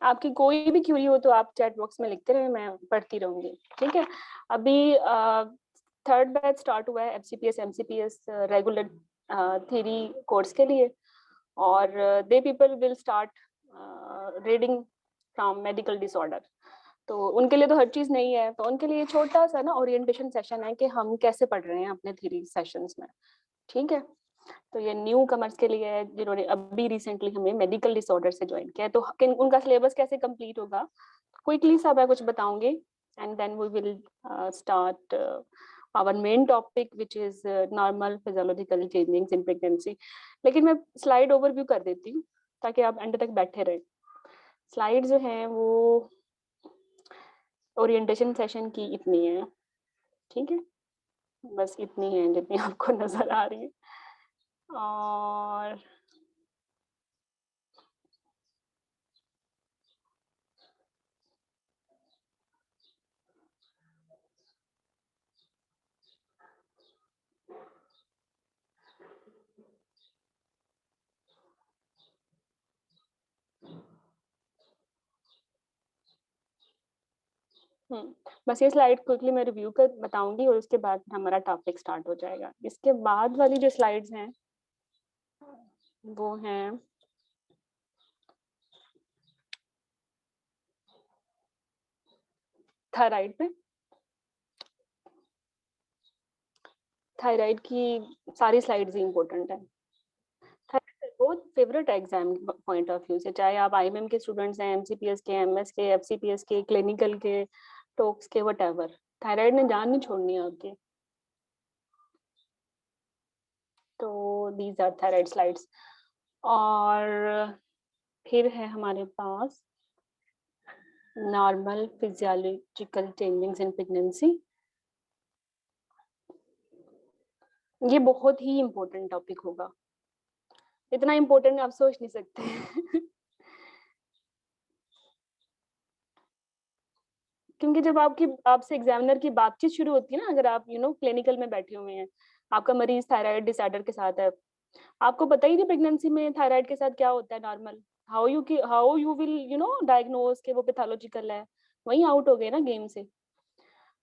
आपकी कोई भी क्यूरी हो तो आप चैट बॉक्स में लिखते रहे, मैं पढ़ती रहूंगी। ठीक है। अभी थर्ड बैच स्टार्ट हुआ है एफसीपीएस एमसीपीएस रेगुलर थ्योरी कोर्स के लिए, और they people will start reading from medical disorder. तो उनके लिए तो हर चीज नहीं है, तो उनके लिए छोटा सा ना ओरिएंटेशन सेशन है कि हम कैसे पढ़ रहे हैं अपने थ्योरी सेशंस में। ठीक है। तो ये न्यू कमर्स के लिए है जिन्होंने अभी रिसेंटली हमें मेडिकल डिसऑर्डर से ज्वाइन किया है। तो उनका सिलेबस कैसे कंप्लीट होगा, क्विकली सा मैं कुछ बताऊंगी, and then we will start our main topic which is normal physiological changings in pregnancy. लेकिन मैं स्लाइड ओवरव्यू कर देती हूँ ताकि आप एंड तक बैठे रहे। स्लाइड जो है वो ओरिएंटेशन सेशन की इतनी है। ठीक है, बस इतनी है जितनी आपको नजर आ रही है। और बस ये स्लाइड क्विकली मैं रिव्यू कर बताऊंगी और उसके बाद हमारा टॉपिक स्टार्ट हो जाएगा। इसके बाद वाली जो स्लाइड्स हैं वो हैं थायराइड पे। थायराइड की सारी स्लाइड्स ही इम्पोर्टेंट है। थायराइड बहुत फेवरेट है एग्जाम पॉइंट ऑफ व्यू से, चाहे आप आईएमएम के स्टूडेंट्स हैं, एमसीपीएस के, एमएस के, एफसीपीएस के, क्लिनिकल के, टॉक्स के, वट। थायराइड ने जान नहीं छोड़नी है आपकी। तो दीज आर थायराइड स्लाइड्स। और फिर है हमारे पास normal physiological changings in pregnancy. ये बहुत ही इम्पोर्टेंट टॉपिक होगा, इतना इम्पोर्टेंट आप सोच नहीं सकते। क्योंकि जब आपकी आपसे एग्जामिनर की बातचीत शुरू होती है ना, अगर आप क्लिनिकल में बैठे हुए हैं, आपका मरीज थायराइड डिसऑर्डर के साथ है, आपको पता ही नहीं प्रेगनेंसी में थायराइड के साथ क्या होता है normal, how you will diagnose के वो पैथोलॉजिकल है, वहीं आउट हो गए ना गेम से।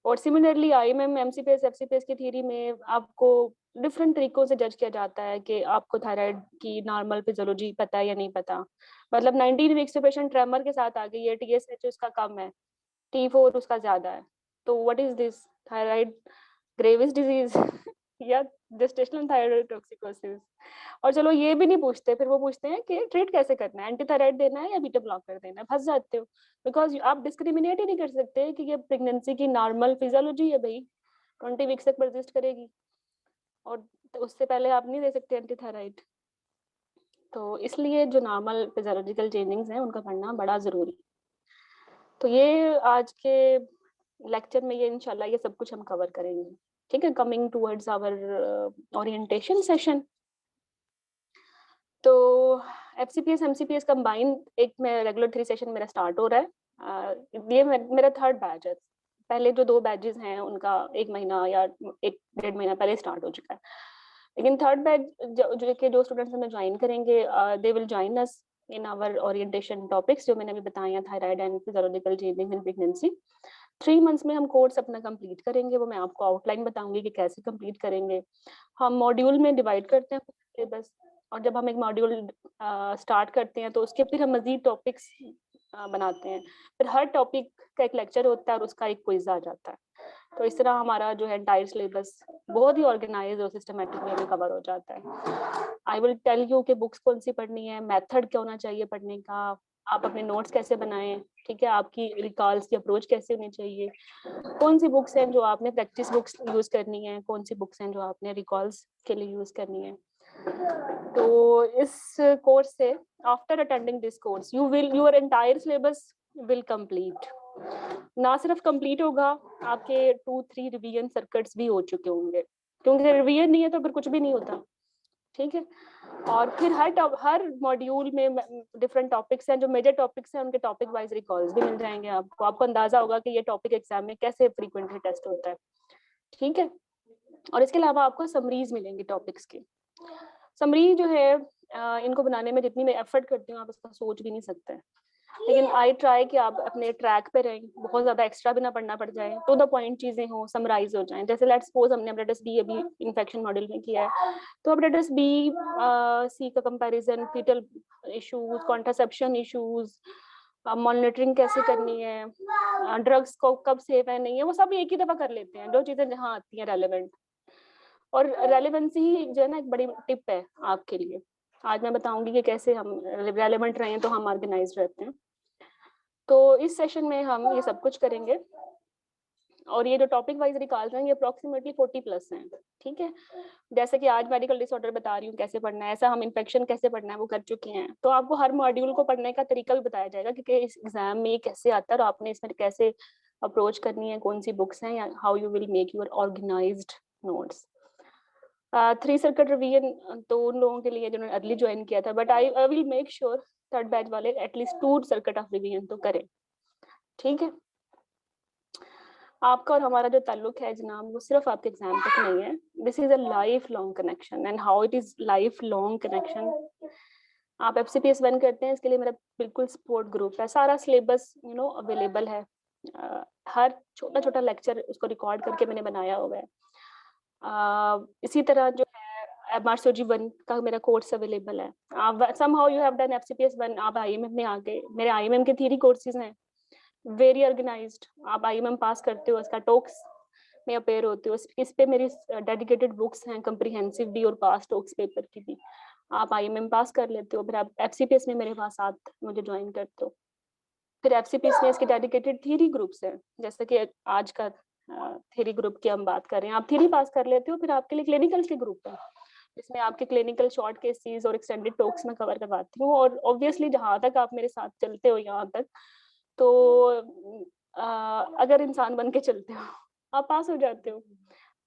और सिमिलरली आईएमएम एमसीपीएस एफसीपीएस की थ्योरी में आपको डिफरेंट तरीकों से जज किया जाता है कि आपको थायराइड की नॉर्मल फिजियोलॉजी पता है या नहीं पता। मतलब 19 वीक्स पे पेशेंट ट्रेमर के साथ आ गई है, टीएसएच उसका कम है, T4 उसका ज्यादा है, तो what is this, thyroid Graves disease या जेस्टेशनल थायराइड टॉक्सिकोसिस। और चलो ये भी नहीं पूछते, फिर वो पूछते हैं कि ट्रीट कैसे करना है, एंटी थायराइड देना है या बीटा ब्लॉकर देना है। फंस जाते हो, बिकॉज आप डिस्क्रिमिनेट ही नहीं कर सकते कि ये प्रेगनेंसी की नॉर्मल फिजियोलॉजी है भाई, 20 वीक्स तक परसिस्ट करेगी, और तो उससे पहले आप नहीं दे सकते एंटी थायराइड। तो इसलिए जो नॉर्मल फिजियोलॉजिकल चेंजिंग्स हैं उनका पढ़ना बड़ा जरूरी है। तो ये आज के लेक्चर में ये इंशाल्लाह ये सब कुछ हम कवर करेंगे। ठीक है, coming towards our orientation session. तो एफसीपीएस एमसीपीएस कंबाइन एक में रेगुलर 3 सेशन मेरा स्टार्ट हो रहा है। ये मेरा थर्ड बैच है। पहले जो 2 बैचेस हैं उनका 1 महीना या 1 डेढ़ महीना पहले स्टार्ट हो चुका है, लेकिन थर्ड बैच जो स्टूडेंट्स हमें ज्वाइन करेंगे, they will join us in our orientation topics जो मैंने अभी बताया, thyroid and physiological changing in pregnancy. 3 months में हम कोर्स अपना कंप्लीट करेंगे, वो मैं आपको आउटलाइन बताऊंगी कि कैसे कंप्लीट करेंगे। हम मॉड्यूल में डिवाइड करते हैं सिलेबस, और जब हम एक मॉड्यूल स्टार्ट करते हैं तो उसके फिर हम मजीद टॉपिक्स बनाते हैं, फिर हर टॉपिक का एक लेक्चर होता है और उसका एक क्विज आ जाता है। तो इस तरह हमारा जो है एंटायर सिलेबस बहुत ही ऑर्गेनाइज और सिस्टमेटिक वे में कवर हो जाता है। आई विल टेल यू कि बुक्स कौन सी पढ़नी है, मेथड क्या होना चाहिए पढ़ने का, आप अपने नोट्स कैसे बनाएं, ठीक है, आपकी रिकॉल्स की अप्रोच कैसे होनी चाहिए, कौन सी बुक्स हैं जो आपने प्रैक्टिस बुक्स यूज करनी है, कौन सी बुक्स हैं जो आपने रिकॉल्स के लिए यूज करनी है। तो इस कोर्स से after attending this course your entire syllabus will complete. ना सिर्फ कंप्लीट होगा, आपके 2-3 रिवीजन सर्किट्स भी हो चुके होंगे, क्योंकि रिवीजन नहीं है तो फिर कुछ भी नहीं होता। ठीक है। और फिर हर मॉड्यूल में डिफरेंट टॉपिक्स हैं, जो मेजर टॉपिक्स हैं उनके टॉपिक वाइज रिकॉल्स भी मिल जाएंगे आपको। आपको अंदाजा होगा कि ये टॉपिक एग्जाम में कैसे फ्रीक्वेंटली टेस्ट होता है। ठीक है। और इसके अलावा आपको समरीज मिलेंगी टॉपिक्स की। समरी जो है इनको बनाने में जितनी मैं एफर्ट करती हूँ आप उसका सोच भी नहीं सकते। लेकिन आई ट्राई कि आप अपने ट्रैक पे रहें, बहुत ज्यादा एक्स्ट्रा भी ना पढ़ना पड़ जाए, टू द पॉइंट चीजें हो, समराइज हो जाएं। जैसे लेट्स सपोज हमने हेपेटाइटिस बी अभी इन्फेक्शन मॉड्यूल में किया है, तो हेपेटाइटिस बी सी का comparison, fetal issues, contraception issues, monitoring कैसे करनी है, ड्रग्स को कब सेफ है नहीं है, वो सब एक ही दफा कर लेते हैं, जो चीजें जहाँ आती हैं रेलेवेंट। और रेलेवेंसी ही जो है ना एक बड़ी टिप है आपके लिए। आज मैं बताऊंगी कि कैसे हम रेलेवेंट रहें तो हम ऑर्गेनाइज रहते हैं। तो इस सेशन में हम ये सब कुछ करेंगे, और ये जो टॉपिक वाइज निकाल रहे हैं ये अप्रोक्सीमेटली 40+ हैं, ठीक है। जैसे कि आज मेडिकल डिसऑर्डर बता रही हूँ कैसे पढ़ना है, ऐसा हम इन्फेक्शन कैसे पढ़ना है वो कर चुके हैं। तो आपको हर मॉड्यूल को पढ़ने का तरीका भी बताया जाएगा कि इस एग्जाम में ये कैसे आता है और आपने इसमें कैसे अप्रोच करनी है, कौन सी बुक्स हैं, या how you will make your organized notes. 3 circuit revision तो उन लोगों के लिए जिन्होंने अर्ली ज्वाइन किया था, but I will make sure third batch वाले एटलीस्ट 2 सर्किट ऑफ रिवीजन तो करें, ठीक है। आपका और हमारा जो ताल्लुक है जनाब वो सिर्फ आपके एग्जाम तक नहीं है, this is a life long connection. And how it is life long connection, आप FCPS 1 करते हैं, इसके लिए मेरा बिल्कुल सपोर्ट ग्रुप है, सारा सिलेबस अवेलेबल है, हर छोटा छोटा लेक्चर उसको रिकॉर्ड करके मैंने बनाया हुआ है। इसी तरह जो है MRCOG 1 का मेरा कोर्स अवेलेबल है। आप somehow you have done FCPS 1, आप IMM में आ गए, मेरे IMM के 3 कोर्सेज हैं, वेरी ऑर्गेनाइज्ड। आप IMM पास करते हो, इसका टॉक्स में अपेयर होते हो, इस पे मेरी डेडिकेटेड बुक्स हैं, कंप्रीहेंसिव भी और पास टॉक्स पेपर की भी। आप IMM पास कर लेते हो, फिर आप FCPS में मेरे पास साथ मुझे ज्वाइन करते हो। फिर FCPS में इसके डेडिकेटेड थ्योरी ग्रुप्स हैं, जैसे कि आज का थ्योरी ग्रुप की हम बात कर रहे हैं, आप थ्योरी पास कर लेते हो, फिर आपके लिए क्लिनिकल के ग्रुप है, इसमें आपके क्लिनिकल शॉर्ट केसेस और एक्सटेंडेड टॉक्स में कवर करवाती हूँ। और ऑब्वियसली जहाँ तक आप मेरे साथ चलते हो यहाँ तक, तो अगर इंसान बन के चलते हो आप पास हो जाते हो।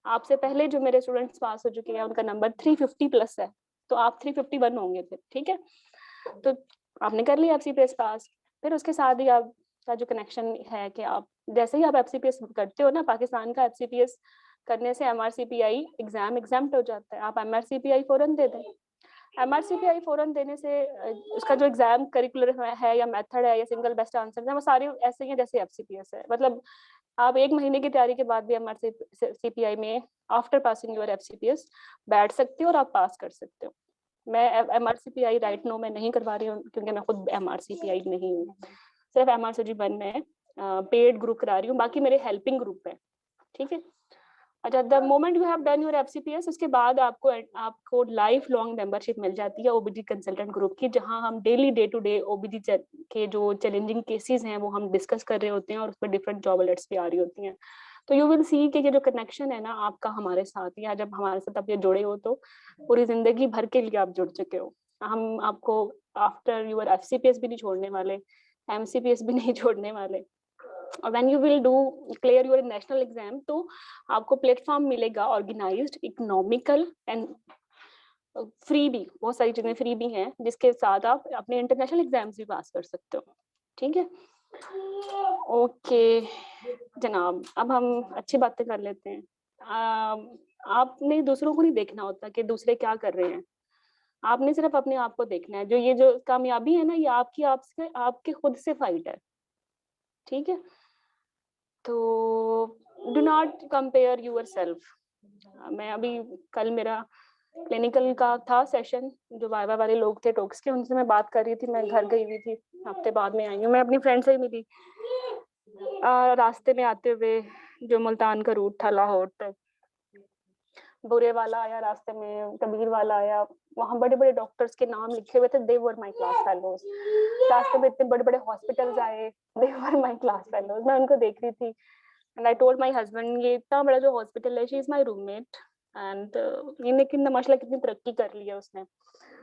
आपसे पहले जो मेरे स्टूडेंट्स पास हो चुके हैं उनका नंबर 350+ है, तो आप 351 होंगे फिर, ठीक है। तो आपने कर लिया FCPS पास, फिर उसके साथ ही आपका जो कनेक्शन है कि आप जैसे ही आप FCPS करते हो ना, पाकिस्तान का FCPS करने से MRCPI एग्जाम एग्जाम्प्ट हो जाता है, आप MRCPI फौरन दे दें। MRCPI फौरन देने से उसका जो एग्जाम करिकुलर है या मेथड है या सिंगल बेस्ट आंसर है, वो सारे ऐसे ही हैं जैसे FCPS है। मतलब आप 1 महीने की तैयारी के बाद भी MRCPI में आफ्टर पासिंग योर FCPS बैठ सकते हो और आप पास कर सकते हो। मैं MRCPI राइट नो मैं नहीं करवा रही हूँ, क्योंकि मैं खुद MRCPI नहीं हूँ, सिर्फ MRCG 1 में पेड ग्रुप करा रही हूँ, बाकी मेरे हेल्पिंग ग्रुप है, ठीक है। अच्छा, the moment you have done your FCPS, उसके बाद आपको लाइफ लॉन्ग मेंबरशिप मिल जाती है OBG कंसल्टेंट ग्रुप की, जहां हम daily day to day OBG के जो चैलेंजिंग केसेस हैं वो हम डिस्कस कर रहे होते हैं, और उसमें डिफरेंट जॉब अलर्ट्स भी आ रही होती हैं। तो यू विल सी कि ये जो कनेक्शन है ना आपका हमारे साथ, या जब हमारे साथ आप ये जुड़े हो तो पूरी जिंदगी भर के लिए आप जुड़ चुके हो। हम आपको आफ्टर योर FCPS भी नहीं छोड़ने वाले, MCPS भी नहीं छोड़ने वाले। When you will do clear your national exam, तो आपको प्लेटफॉर्म मिलेगा ऑर्गेनाइज्ड, इकोनॉमिकल एंड फ्री भी, बहुत सारी चीजें फ्री भी हैं, जिसके साथ आप अपने इंटरनेशनल एग्जाम्स भी पास कर सकते हो, ठीक है। ओके जनाब, अब हम अच्छी बातें कर लेते हैं। आपने दूसरों को नहीं देखना होता कि दूसरे क्या कर रहे हैं, आपने सिर्फ अपने आप को देखना है। जो ये जो कामयाबी है ना, ये आपकी आपसे आपके खुद से फाइट है, ठीक है। तो do not compare yourself. मैं अभी कल मेरा क्लिनिकल का था सेशन, जो वाइवा वाले लोग थे टॉक्स के, उनसे मैं बात कर रही थी, मैं घर गई हुई थी, हफ्ते बाद में आई हूँ। मैं अपनी फ्रेंड से ही मिली रास्ते में आते हुए, जो मुल्तान का रूट था लाहौर तक, बुरे वाला आया रास्ते में, कबीर वाला आया, वहाँ बड़े बड़े डॉक्टर्स के नाम लिखे हुए थे, दे वर माय क्लास फेलोज। रास्ते में इतने बड़े बड़े हॉस्पिटल्स आए, दे वर माय क्लास फेलोज। मैं उनको देख रही थी, and I told my husband, ये इतना बड़ा जो हॉस्पिटल है, she is my roommate, and ये लेकिन माशाल्लाह कितनी तरक्की कर ली है उसने।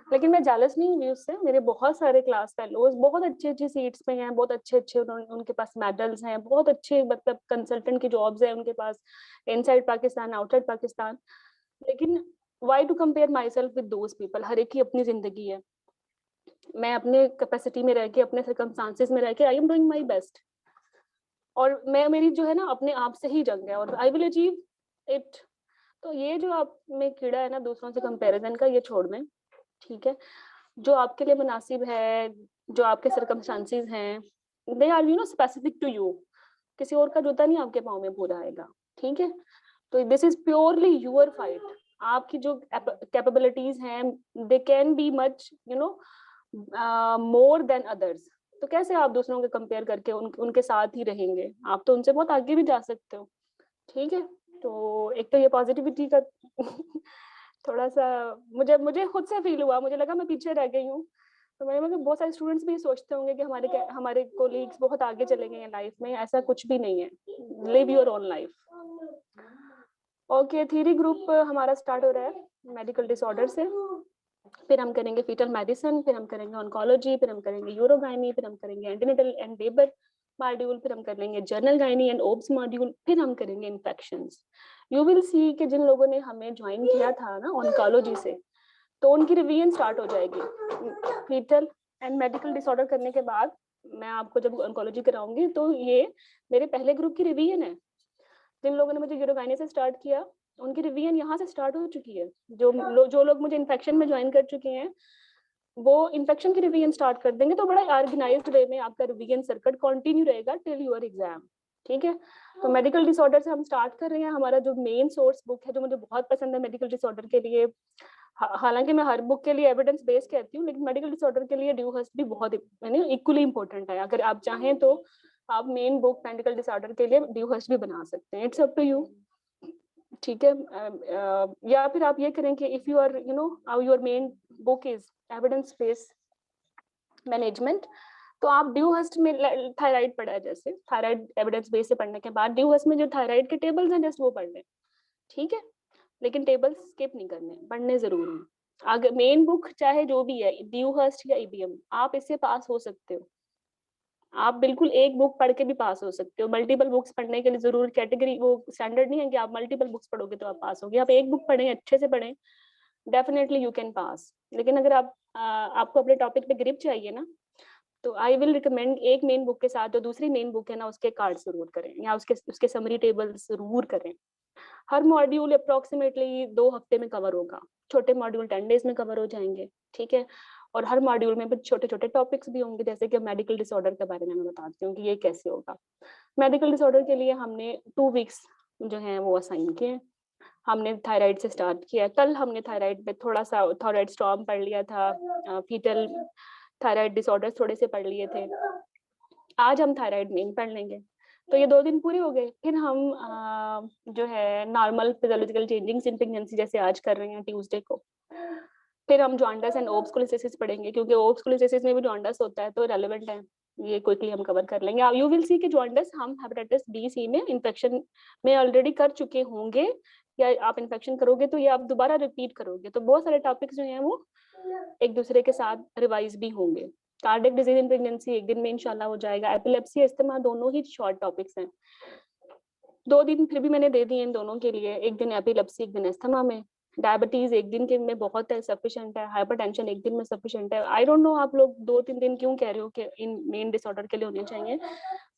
लेकिन मैं जेलस नहीं हुई उससे, मेरे बहुत सारे क्लास फेलोज बहुत अच्छी अच्छी सीट्स पे हैं, बहुत अच्छे अच्छे उनके पास मेडल्स हैं, बहुत अच्छे मतलब कंसल्टेंट की जॉब्स हैं उनके पास, इनसाइड पाकिस्तान आउटसाइड पाकिस्तान। लेकिन why to compare myself with those people, हर एक की अपनी जिंदगी है। मैं अपने कैपेसिटी में रह के, अपने सर्कमस्टांसेस में रह के, I am doing my best, और मैं मेरी जो है ना अपने आप से ही जंग है, और आई विल अचीव इट। तो ये जो आप में कीड़ा है ना दूसरों से कंपैरिजन का, ये छोड़ दें, ठीक है। जो आपके लिए मुनासिब है, जो आपके सर्कमस्टांसेस हैं, they are specific to you. किसी और का जूता नहीं आपके पाँव में पूरा आएगा, ठीक है? तो this is purely your fight. आपकी जो कैपेबिलिटीज हैं, they can be much more than others. तो कैसे आप दूसरों के कंपेयर करके उनके साथ ही रहेंगे? आप तो उनसे बहुत आगे भी जा सकते हो, ठीक है? तो एक तो ये पॉजिटिविटी का थोड़ा सा मुझे मुझे खुद से फील हुआ, मुझे लगा मैं पीछे रह गई हूँ। तो मैंने मतलब बहुत सारे स्टूडेंट्स भी सोचते होंगे कि हमारे कोलीग्स बहुत आगे चले गए हैं लाइफ में। ऐसा कुछ भी नहीं है। Live your own life. Okay, theory group हमारा स्टार्ट हो रहा है मेडिकल डिसऑर्डर से। फिर हम करेंगे फीटल मेडिसिन, फिर हम करेंगे ऑन्कोलॉजी, फिर हम करेंगे यूरोगाइनी, फिर हम करेंगे एंटीनेटल एंड लेबर मॉड्यूल, फिर हम करेंगे general gynae and obs module, फिर हम करेंगे इन्फेक्शंस। यू विल सी कि जिन लोगों ने हमें ज्वाइन किया था ना ऑन्कोलॉजी से, तो उनकी रिवीजन स्टार्ट हो जाएगी। फीटल एंड मेडिकल डिसऑर्डर करने के बाद मैं आपको जब ऑन्कोलॉजी कराऊंगी तो ये मेरे पहले ग्रुप की रिवीजन है। जिन लोगों ने मुझे यूरोगाइनी से स्टार्ट किया, उनकी रिवीजन यहाँ से स्टार्ट हो चुकी है। जो लोग मुझे इन्फेक्शन में ज्वाइन कर चुके हैं, वो इन्फेक्शन की रिवीजन स्टार्ट कर देंगे। तो बड़ा ऑर्गेनाइज्ड वे में आपका रिवीजन सर्किट कंटिन्यू रहेगा टिल योर एग्जाम, ठीक है? तो मेडिकल डिसऑर्डर से हम स्टार्ट कर रहे हैं। हमारा जो मेन सोर्स बुक है, जो मुझे बहुत पसंद है मेडिकल डिसऑर्डर के लिए, हालांकि मैं हर बुक के लिए एविडेंस बेस कहती हूँ, लेकिन मेडिकल डिसऑर्डर के लिए ड्यूहर्स्ट भी बहुत इक्वली इंपॉर्टेंट है। अगर आप चाहें तो आप मेन बुक मेडिकल डिसऑर्डर के लिए ड्यूहर्स्ट भी बना सकते हैं। इट्स अप टू यू, ठीक है? या फिर आप ये करें कि if you are your main book is evidence based management, तो आप ड्यूहर्स्ट में थायराइड पढ़ा है, जैसे थायराइड एविडेंस बेस से पढ़ने के बाद ड्यूहर्स्ट में जो थायराइड के टेबल्स हैं जस्ट वो पढ़ लें, ठीक है? लेकिन टेबल्स स्किप नहीं करने, पढ़ने जरूर हैं। अगर मेन बुक चाहे जो भी है, ड्यूहर्स्ट या ईबीएम, आप इससे पास हो सकते हो। आप बिल्कुल एक बुक पढ़ के भी पास हो सकते हो। मल्टीपल बुक्स पढ़ने के लिए जरूर कैटेगरी वो स्टैंडर्ड नहीं है कि आप मल्टीपल बुक्स पढ़ोगे तो आप पास होगे। आप एक बुक पढ़ें, अच्छे से पढ़ें, डेफिनेटली यू कैन पास। लेकिन अगर आपको अपने टॉपिक पे ग्रिप चाहिए ना, तो आई विल रिकमेंड एक मेन बुक के साथ जो दूसरी मेन बुक है ना, उसके कार्ड जरूर करें, या उसके समरी टेबल जरूर करें। हर मॉड्यूल अप्रोक्सीमेटली 2 हफ्ते में कवर होगा। छोटे मॉड्यूल 10 डेज में कवर हो जाएंगे, ठीक है? और हर मॉड्यूल में छोटे छोटे टॉपिक्स भी होंगे, जैसे कि मेडिकल डिसऑर्डर के बारे में मैं बताती हूँ कि ये कैसे होगा। मेडिकल डिसऑर्डर के लिए हमने 2 वीक्स जो है वो असाइन किए। हमने थायराइड से स्टार्ट किया। कल हमने थायराइड पे थोड़ा सा थायराइड स्टॉर्म पढ़ लिया था, फीटल थायराइड डिसऑर्डर थोड़े से पढ़ लिए थे। आज हम थायराइड मेन पढ़ लेंगे। तो ये 2 दिन पूरे हो गए। फिर हम जो है normal physiological changings in pregnancy जैसे आज कर रहे हैं ट्यूसडे को। फिर हम जॉन्डिस एंड ओब्स कोलिसिस पढ़ेंगे, क्योंकि ओब्स कोलिसिस में भी जॉन्डिस होता है, तो रेलेवेंट है। ये क्विकली हम कवर कर लेंगे। यू विल सी कि जॉन्डिस हम हेपेटाइटिस बी सी में इन्फेक्शन में ऑलरेडी कर चुके होंगे, या आप इन्फेक्शन करोगे तो ये आप दोबारा रिपीट करोगे। तो बहुत सारे टॉपिक्स जो हैं वो एक दूसरे के साथ रिवाइज भी होंगे। कार्डियक डिजीज इन प्रेगनेंसी एक दिन में इंशाल्लाह हो जाएगा। एपिलेप्सी, अस्थमा दोनों ही शॉर्ट टॉपिक्स हैं। 2 दिन फिर भी मैंने दे दिए इन दोनों के लिए, एक दिन एपिलेप्सी, एक दिन अस्थमा में। डायबिटीज एक दिन के में बहुत है, सफिशिएंट है। हाइपरटेंशन एक दिन में सफिशिएंट है। आई डोंट नो आप लोग 2-3 दिन क्यों कह रहे हो कि इन मेन डिसऑर्डर के लिए होने चाहिए।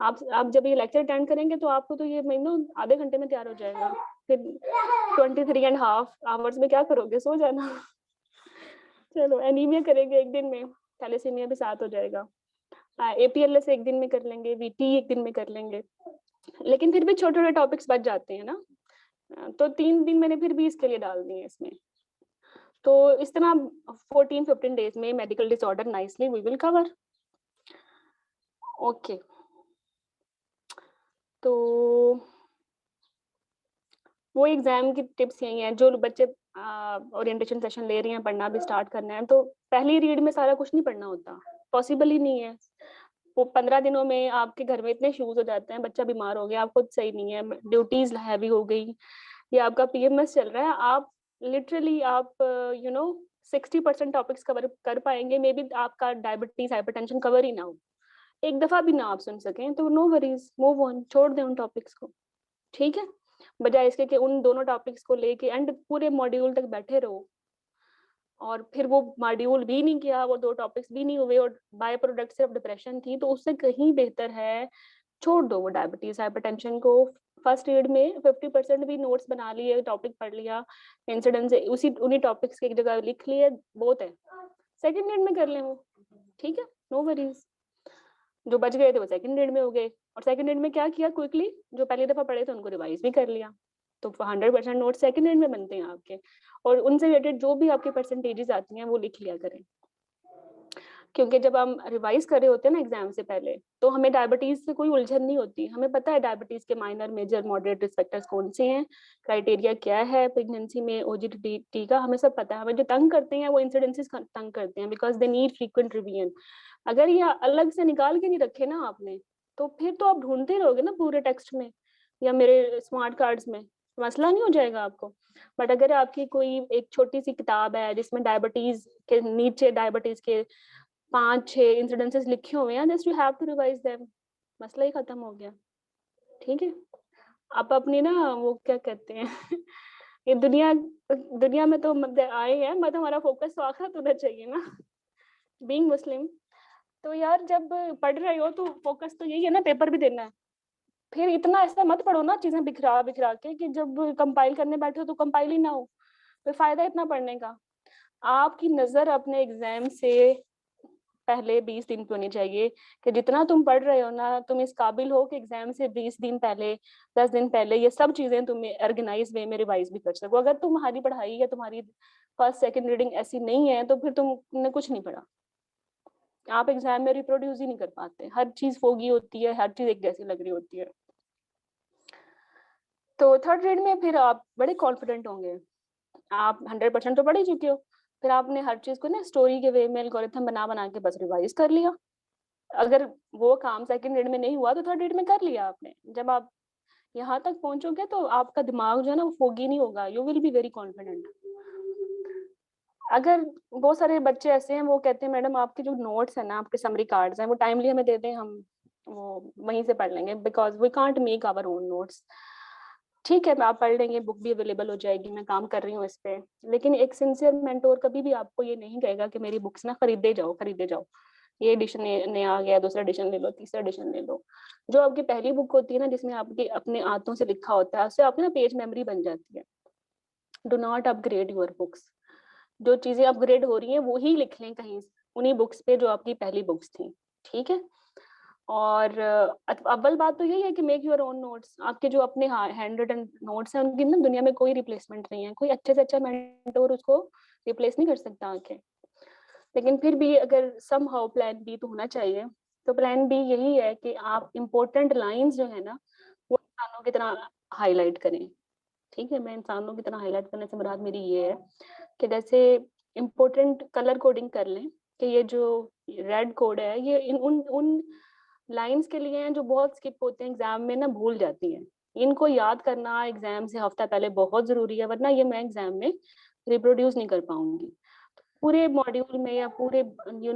आप जब ये लेक्चर अटेंड करेंगे तो आपको तो ये महीनों आधे घंटे में तैयार हो जाएगा। फिर 23.5 आवर्स में क्या करोगे? सो जाना। चलो, एनीमिया करेंगे एक दिन में, थैलेसीमिया भी साथ हो जाएगा। एपीएलएस एक दिन में कर लेंगे, वीटी एक दिन में कर लेंगे। लेकिन फिर भी छोटे छोटे टॉपिक्स बच जाते हैं ना, तो 3 दिन मैंने फिर भी इसके लिए डाल दिए इसमें। तो इस तरह 14-15 डेज में medical disorder nicely we will cover. Okay, तो वो एग्जाम की टिप्स यही हैं। जो बच्चे ओरिएंटेशन सेशन ले रही हैं, पढ़ना भी स्टार्ट करना है, तो पहली रीड में सारा कुछ नहीं पढ़ना होता, पॉसिबल ही नहीं है। वो 15 दिनों में आपके घर में इतने इश्यूज हो जाते हैं, बच्चा बीमार हो गया, आप खुद सही नहीं है, ड्यूटीज हैवी हो गई, या आपका पीएमएस चल रहा है, आप लिटरली आप 60% टॉपिक्स कवर कर पाएंगे। मे बी आपका डायबिटीज हाइपरटेंशन कवर ही ना हो, एक दफा भी ना आप सुन सकें, तो नो वरीज, मूव ऑन, छोड़ दें उन टॉपिक्स को, ठीक है? बजाय इसके कि उन दोनों टॉपिक्स को लेके एंड पूरे मॉड्यूल तक बैठे रहो, और फिर वो मॉड्यूल भी नहीं किया, वो 2 टॉपिक्स भी नहीं हुए, और बाय प्रोडक्ट सिर्फ डिप्रेशन थी। तो उससे कहीं बेहतर है छोड़ दो वो डायबिटीज हाइपरटेंशन को। फर्स्ट एड में 50% भी नोट्स बना लिए, टॉपिक पढ़ लिया, इंसिडेंट से उसी उन्हीं टॉपिक्स की एक जगह लिख लिए, बहुत है। सेकंड ग्रेड में कर लें वो, ठीक है, नो वरीज। जो बच गए थे वो सेकंड ग्रेड में हो गए, और सेकंड ग्रेड में क्या किया, क्विकली जो पहली दफा पढ़े थे उनको रिवाइज भी कर लिया, तो 100% नोट सेकंड ग्रेड में बनते हैं आपके। और उनसे रिलेटेड जो भी आपके परसेंटेजेस आती हैं वो लिख लिया करें, क्योंकि जब हम रिवाइज कर रहे होते हैं ना एग्जाम से पहले, तो हमें डायबिटीज से कोई उलझन नहीं होती, हमें पता है डायबिटीज के minor, major, moderate risk factors कौन से हैं, क्राइटेरिया क्या है प्रेगनेंसी में ओजीटी का, हमें सब पता है। हमें जो तंग करते हैं वो इंसिडेंसेस तंग करते हैं, because they need frequent revision. अगर ये अलग से निकाल के नहीं रखे ना आपने, तो फिर तो आप ढूंढते रहोगे ना पूरे टेक्स्ट में या मेरे स्मार्ट कार्ड्स में, मसला नहीं हो जाएगा आपको। बट अगर आपकी कोई एक छोटी सी किताब है जिसमें डायबिटीज के नीचे डायबिटीज के 5-6 इंसिडेंसेस लिखे हुए हैं, just you have to revise them, मसला ही खत्म हो गया, ठीक है। आप अपनी ना वो क्या कहते हैं ये दुनिया दुनिया में तो आए हैं, मतलब हमारा फोकस तो आखिरत होना चाहिए ना, बीइंग मुस्लिम। तो यार जब पढ़ रहे हो तो फोकस तो यही है ना, पेपर भी देना है। फिर इतना ऐसा मत पढ़ो ना चीजें बिखरा बिखरा के, कि जब कंपाइल करने बैठे हो तो कंपाइल ही ना हो, फिर फायदा इतना पढ़ने का। आपकी नजर अपने एग्जाम से पहले 20 दिन पे होनी चाहिए, कि जितना तुम पढ़ रहे हो ना, तुम इस काबिल हो कि एग्जाम से 20 दिन पहले, 10 दिन पहले ये सब चीजें तुम ऑर्गेनाइज वे में रिवाइज भी कर सको। अगर तुम्हारी पढ़ाई या तुम्हारी फर्स्ट सेकंड रीडिंग ऐसी नहीं है, तो फिर तुमने कुछ नहीं पढ़ा, आप एग्जाम में रिप्रोड्यूस ही नहीं कर पाते, हर चीज फोगी होती है, हर चीज एक जैसी लग रही होती है। तो थर्ड रीड में फिर आप बड़े कॉन्फिडेंट होंगे, आप 100% तो पढ़ ही चुके हो, फिर आपने हर चीज को ना स्टोरी के वे में एल्गोरिथम बना बना के बस रिवाइज कर लिया। अगर वो काम सेकंड रीड में नहीं हुआ तो थर्ड रीड में कर लिया आपने। जब आप यहाँ तक पहुंचोगे तो आपका दिमाग जो है ना वो फोगी नहीं होगा, you will be very confident. अगर बहुत सारे बच्चे ऐसे हैं वो कहते हैं मैडम आपके जो नोट्स है ना, आपके समरी कार्ड्स हैं, वो टाइमली हमें दे दें, हम वो वहीं से पढ़ लेंगे, because we can't make our own notes. ठीक है, आप पढ़ लेंगे, बुक भी अवेलेबल हो जाएगी, मैं काम कर रही हूँ इस पे, लेकिन एक सिंसियर मेंटोर कभी भी आपको ये नहीं कहेगा कि मेरी बुक्स ना खरीदे जाओ खरीदे जाओ, ये एडिशन नया आ गया, दूसरा एडिशन ले लो, तीसरा एडिशन ले लो। जो आपकी पहली बुक होती है ना, जिसमें आपके अपने हाथों से लिखा होता है, उससे आपकी ना पेज मेमोरी बन जाती है। Do not upgrade your books, जो चीजें अपग्रेड हो रही हैं वो ही लिख लें कहीं उन्हीं बुक्स पे जो आपकी पहली बुक्स थी, ठीक है। और अव्वल बात तो यही है कि मेक योर ओन नोट्स, आपके जो अपने हैंड रिटन नोट्स हैं उनकी ना दुनिया में कोई रिप्लेसमेंट नहीं है, कोई अच्छे से अच्छा मेंटोर उसको रिप्लेस नहीं कर सकता आके। लेकिन फिर भी अगर सम हाउ प्लान बी तो होना चाहिए, तो प्लान बी यही है कि आप इम्पोर्टेंट लाइंस जो है ना वो इंसानों की तरह हाईलाइट करें, ठीक है। मैं इंसानों की तरह हाईलाइट करने से मुराद मेरी ये है कि जैसे इम्पोर्टेंट कलर कोडिंग कर लें, कि ये जो रेड कोड है ये उन उन लाइंस के लिए हैं जो बहुत स्किप होते हैं एग्जाम में ना, भूल जाती हैं। इनको याद करना एग्जाम से हफ्ता पहले बहुत जरूरी है, वरना ये मैं एग्जाम में रिप्रोड्यूस नहीं कर पाऊंगी। पूरे मॉड्यूल में या पूरे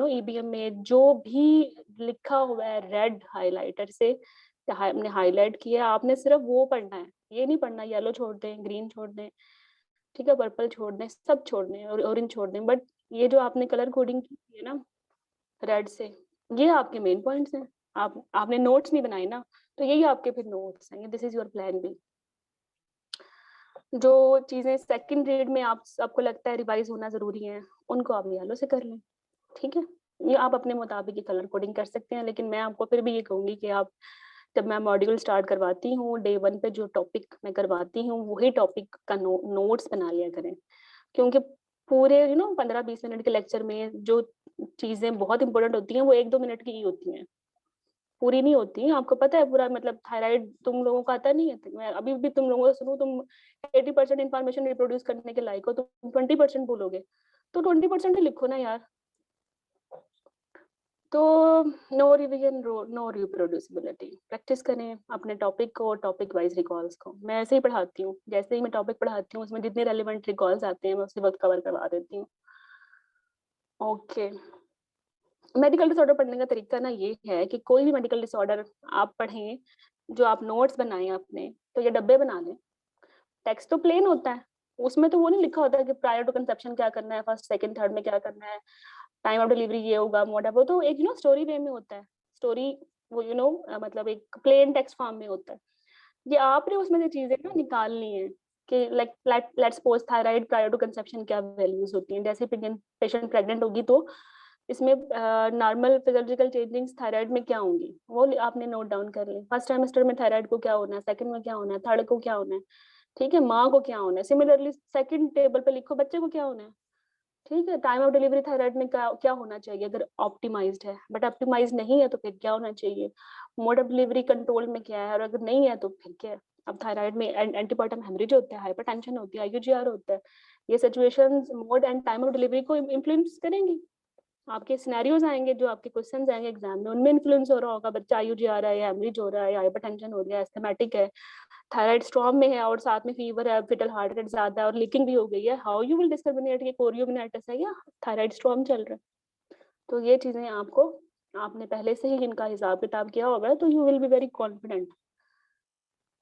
ईबीएम में जो भी लिखा हुआ है रेड हाइलाइटर से हमने हाईलाइट किया, आपने सिर्फ वो पढ़ना है, ये नहीं पढ़ना येलो छोड़ दें, ग्रीन छोड़ दें, ठीक है, पर्पल छोड़ दें, सब छोड़ दें और ऑरेंज छोड़ दें, बट ये जो आपने कलर कोडिंग की है ना रेड से, ये आपके मेन पॉइंट्स हैं। आपने नोट्स नहीं बनाए ना, तो यही आपके फिर नोट्स हैं, this is your plan B. जो चीजें सेकंड ग्रेड में आपको लगता है रिवाइज होना जरूरी है, उनको आप येलो से कर लें, ठीक है। ये आप अपने मुताबिक ही कलर कोडिंग कर सकते हैं, लेकिन मैं आपको फिर भी ये कहूंगी कि आप जब मैं मॉड्यूल स्टार्ट करवाती हूँ डे 1 पे जो टॉपिक मैं करवाती हूँ वही टॉपिक का नोट्स बना लिया करें, क्योंकि पूरे 15-20 मिनट के लेक्चर में जो चीजें बहुत इंपॉर्टेंट होती हैं वो 1-2 मिनट की ही होती हैं, पूरी नहीं होती। आपको पता है पूरा, मतलब थायराइड तुम लोगों को आता नहीं है, मैं अभी भी तुम लोगों से सुनूं, तुम 80% इन्फॉर्मेशन रिप्रोड्यूस करने के लायक हो, तुम 20% बोलोगे, तो 20% ही लिखो ना यार। तो no revision no reproducibility, practice करें अपने टॉपिक को, टॉपिक वाइज रिकॉल्स को। मैं ऐसे ही पढ़ाती हूँ, जैसे ही मैं टॉपिक पढ़ाती हूँ उसमें जितने रेलिवेंट रिकॉल्स आते हैं मैं उसी वक्त कवर करवा देती हूँ। ओके, मेडिकल डिसऑर्डर पढ़ने का तरीका ना ये है कि कोई भी मेडिकल डिसऑर्डर आप पढ़ें, जो आप नोट्स बनाएं अपने, तो ये डब्बे बना लें। टेक्स्ट तो प्लेन होता है, उसमें तो वो नहीं लिखा होता कि प्रायर टू कंसेप्शन क्या करना है, फर्स्ट सेकंड थर्ड में क्या करना है, टाइम ऑफ डिलीवरी ये होगा, वो तो एक स्टोरी वे में होता है, स्टोरी वो मतलब एक प्लेन टेक्स्ट फॉर्म में होता है। ये आपने उसमें से चीजें ना निकालनी है कि like let's suppose thyroid prior to conception क्या वैल्यूज होती हैं, जैसे पेशेंट प्रेग्नेंट होगी तो इसमें नॉर्मल फिजियोलॉजिकल चेंजिंग्स थायराइड में क्या होंगी वो आपने नोट डाउन कर ली। फर्स्ट ट्राइमेस्टर में थायराइड को क्या होना है, सेकंड में क्या होना है, थर्ड को क्या होना है, ठीक है, माँ को क्या होना है। सिमिलरली सेकंड टेबल पे लिखो बच्चे को क्या होना है, ठीक है। टाइम ऑफ डिलीवरी थायराइड में क्या होना चाहिए अगर ऑप्टिमाइज्ड है, बट ऑप्टिमाइज नहीं है तो फिर क्या होना चाहिए। मोड ऑफ डिलीवरी कंट्रोल में क्या है, और अगर नहीं है तो फिर क्या है। अब थायराइड में एंटीपार्टम हेमरेज होता है, हाइपरटेंशन होती है, आईयूजीआर होता है। ये situations mode and time of delivery को इन्फ्लुएंस करेंगी। आपके सिनेरियोज आएंगे, जो आपके क्वेश्चंस आएंगे एग्जाम में, उनमें इन्फ्लुएंस हो रहा होगा, बच्चा आईयूजीआर है, हेमरेज हो रहा है, हाइपरटेंशन हो रहा है, एस्थमेटिक है, थायराइड स्टॉर्म में है और साथ में फीवर है, फिटल हार्ट रेट ज्यादा है और लीकिंग भी हो गई है। हाउ यू विल डिस्क्रिमिनेट कि कोरियोमिनाइटिस है या थायराइड स्टॉर्म चल रहा है। तो ये चीजें आपको, आपने पहले से ही इनका हिसाब किताब किया होगा तो you will be very confident.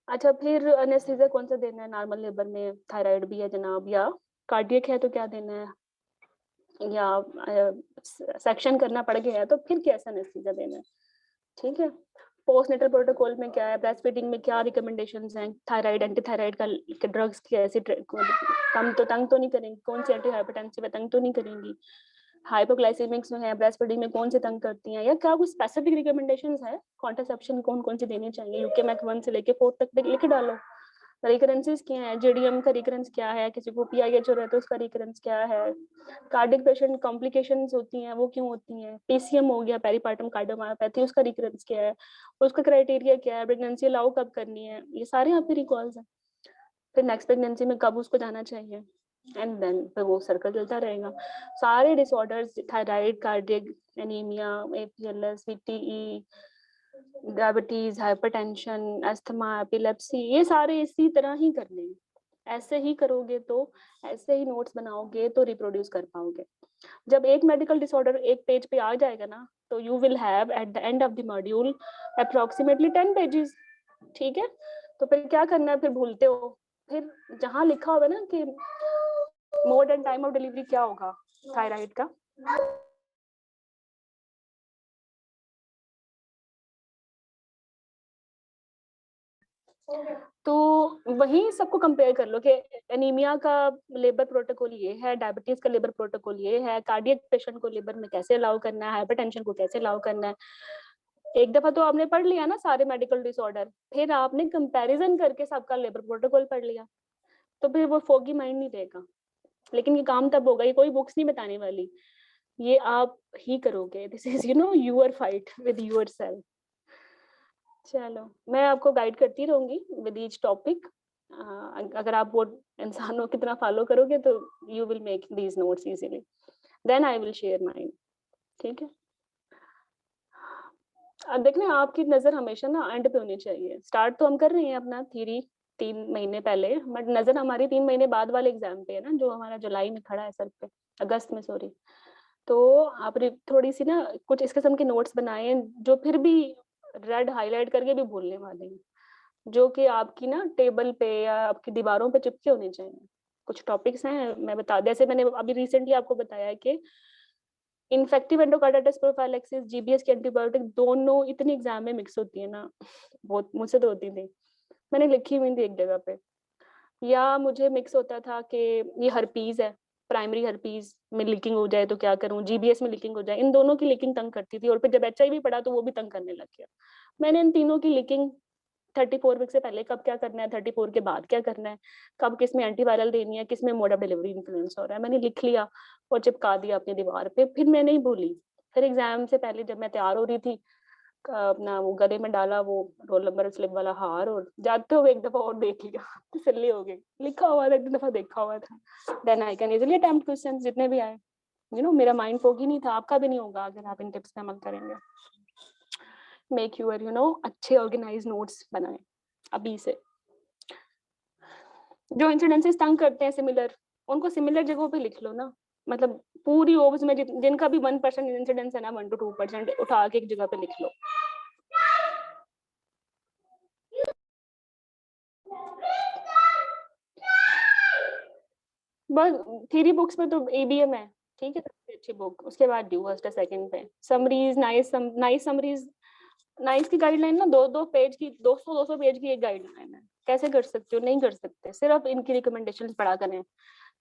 अच्छा, फिर एनेस्थीसिया कौन सा देना है नॉर्मल लेबर में, थायराइड भी है जनाब, या कार्डियक है तो क्या देना है, या सेक्शन करना पड़ गया है तो फिर कैसा एनेस्थीसिया देना है, ठीक है। पोस्टनेटल प्रोटोकॉल में क्या है, ब्रेस्ट फीडिंग में क्या रिकमेंडेशंस हैं, थायराइड एंटी थायराइड का ड्रग्स की ऐसी कम तो तंग तो नहीं करेंगी, कौन सी एंटी हाइपरटेंसिव है तंग तो नहीं करेंगी, हाइपोग्लाइसेमिक्स में है ब्रेस्ट फीडिंग में कौन से तंग करती हैं, या क्या कुछ स्पेसिफिक रिकमेंडेशंस है कॉन्ट्रासेप्शन कौन कौन से देने चाहिए, यूके मैक 1 से लेके 4 तक लिख डालो। रिकरेंसेस क्या है, जेडीएम का रिकरेंस क्या है, किसी को पीआईएच हो रहा है तो उसका रिकरेंस क्या है, कार्डियक पेशेंट कॉम्प्लिकेशंस होती हैं वो क्यों होती हैं, पीसीएम हो गया पेरीपार्टम कार्डियोमायोपैथी उसका रिकरेंस क्या है, उसका क्राइटेरिया क्या है, प्रेगनेंसी अलाउ कब करनी है, ये सारे आपके रिकॉल्स हैं। फिर नेक्स्ट प्रेगनेंसी में कब उसको जाना चाहिए, एंड देन फिर वो सर्कल चलता रहेगा। सारे disorders, thyroid, cardiac, anaemia, APLS, VTE, diabetes, hypertension, asthma, epilepsy, ये सारे इसी तरह ही करने हैं। ऐसे ही करोगे तो, ऐसे ही नोट्स बनाओगे तो रिप्रोड्यूस कर पाओगे। जब एक मेडिकल डिसऑर्डर एक पेज पे आ जाएगा ना, तो you will have eight the end of the module approximately 10 pages, ठीक है। तो फिर क्या करना है, फिर भूलते हो, फिर जहां लिखा होगा ना कि mode and time of delivery क्या होगा थायराइड का, तो वही सबको कंपेयर कर लो कि एनीमिया का लेबर प्रोटोकॉल ये है, डायबिटीज का लेबर प्रोटोकॉल ये है, कार्डियक पेशेंट को लेबर में कैसे अलाउ करना है, हाइपरटेंशन को कैसे अलाउ करना है। एक दफा तो आपने पढ़ लिया ना सारे मेडिकल डिसऑर्डर, फिर आपने कंपैरिजन करके सबका लेबर प्रोटोकॉल पढ़ लिया, तो फिर वो फोगी माइंड नहीं रहेगा। लेकिन ये काम तब होगा, ये कोई बुक्स नहीं बताने वाली, ये आप ही करोगे। This is your fight with yourself. चलो, मैं आपको गाइड करती रहूंगी विद ईच टॉपिक। अगर आप वो इंसानों की तरह फॉलो करोगे तो you will make these notes easily, then I will share mine, ठीक है। अब देखना, आपकी नजर हमेशा ना एंड पे होनी चाहिए। स्टार्ट तो हम कर रहे हैं अपना थ्योरी 3 महीने पहले, बट नजर हमारी 3 महीने बाद वाले एग्जाम पे है ना, जो हमारा जुलाई में खड़ा है सर पे, अगस्त में सॉरी। तो आप थोड़ी सी ना कुछ इस किस्म के नोट्स बनाए जो फिर भी रेड हाईलाइट करके भी भूलने वाले हैं, जो कि आपकी ना टेबल पे या आपकी दीवारों पे चिपके होने चाहिए। कुछ टॉपिक्स हैं, मैं बता, जैसे मैंने अभी रिसेंटली आपको बताया है कि इन्फेक्टिव एंडोकार्डाइटिस प्रोफाइलैक्सिस, जीबीएस की एंटीबायोटिक दोनों इतनी एग्जाम में मिक्स होती है ना, बहुत मुझसे तो होती थी, मैंने लिखी हुई थी एक जगह पे। या मुझे मिक्स होता था कि ये हर्पीज है, प्राइमरी हर्पीज में लीकिंग हो जाए तो क्या करूं, जीबीएस में लीकिंग हो जाए, इन दोनों की लीकिंग तंग करती थी। और फिर जब एचआईवी पड़ा तो वो भी तंग करने लग गया। मैंने इन तीनों की लीकिंग 34 वीक से पहले कब क्या करना है, 34 के बाद क्या करना है, कब किस में एंटीवायरल देनी है, किस में मोड ऑफ डिलीवरी इन्फ्लुएंस हो रहा है, मैंने लिख लिया और चिपका दिया अपनी दीवार पे। फिर मैं नहीं भूली। फिर एग्जाम से पहले जब मैं तैयार हो रही थी, अपना वो गले में डाला वो रोल नंबर स्लिप वाला हार, और जाते हुए एक दफा और देख लिया, तसल्ली हो गई, लिखा हुआ था एक दफा देखा हुआ था। Then I can easily attempt questions जितने भी आए। मेरा माइंड फोगी नहीं था, आपका भी नहीं होगा अगर आप इन टिप्स पे अमल करेंगे। मेक यूर अच्छे ऑर्गेनाइज नोट्स बनाएं अभी से। जो इंसिडेंसेस तंग करते हैं सिमिलर, उनको सिमिलर जगहों पे लिख लो ना। मतलब पूरी ओव्स में जिनका भी 1% इंसिडेंस है ना, 1 to 2% उठा के एक जगह पे लिख लो। बस थ्योरी बुक्स में तो एबीएम है, ठीक है, सबसे अच्छी बुक। उसके बाद ड्यू फर्स्ट सेकंड पे समरीज, नाइस समरीज नाइन्थ की गाइडलाइन ना 2-2 पेज की, 200-200 पेज की एक गाइडलाइन है। कैसे कर सकते हो? नहीं कर सकते, सिर्फ इनकी रिकमेंडेशंस पढ़ा करें।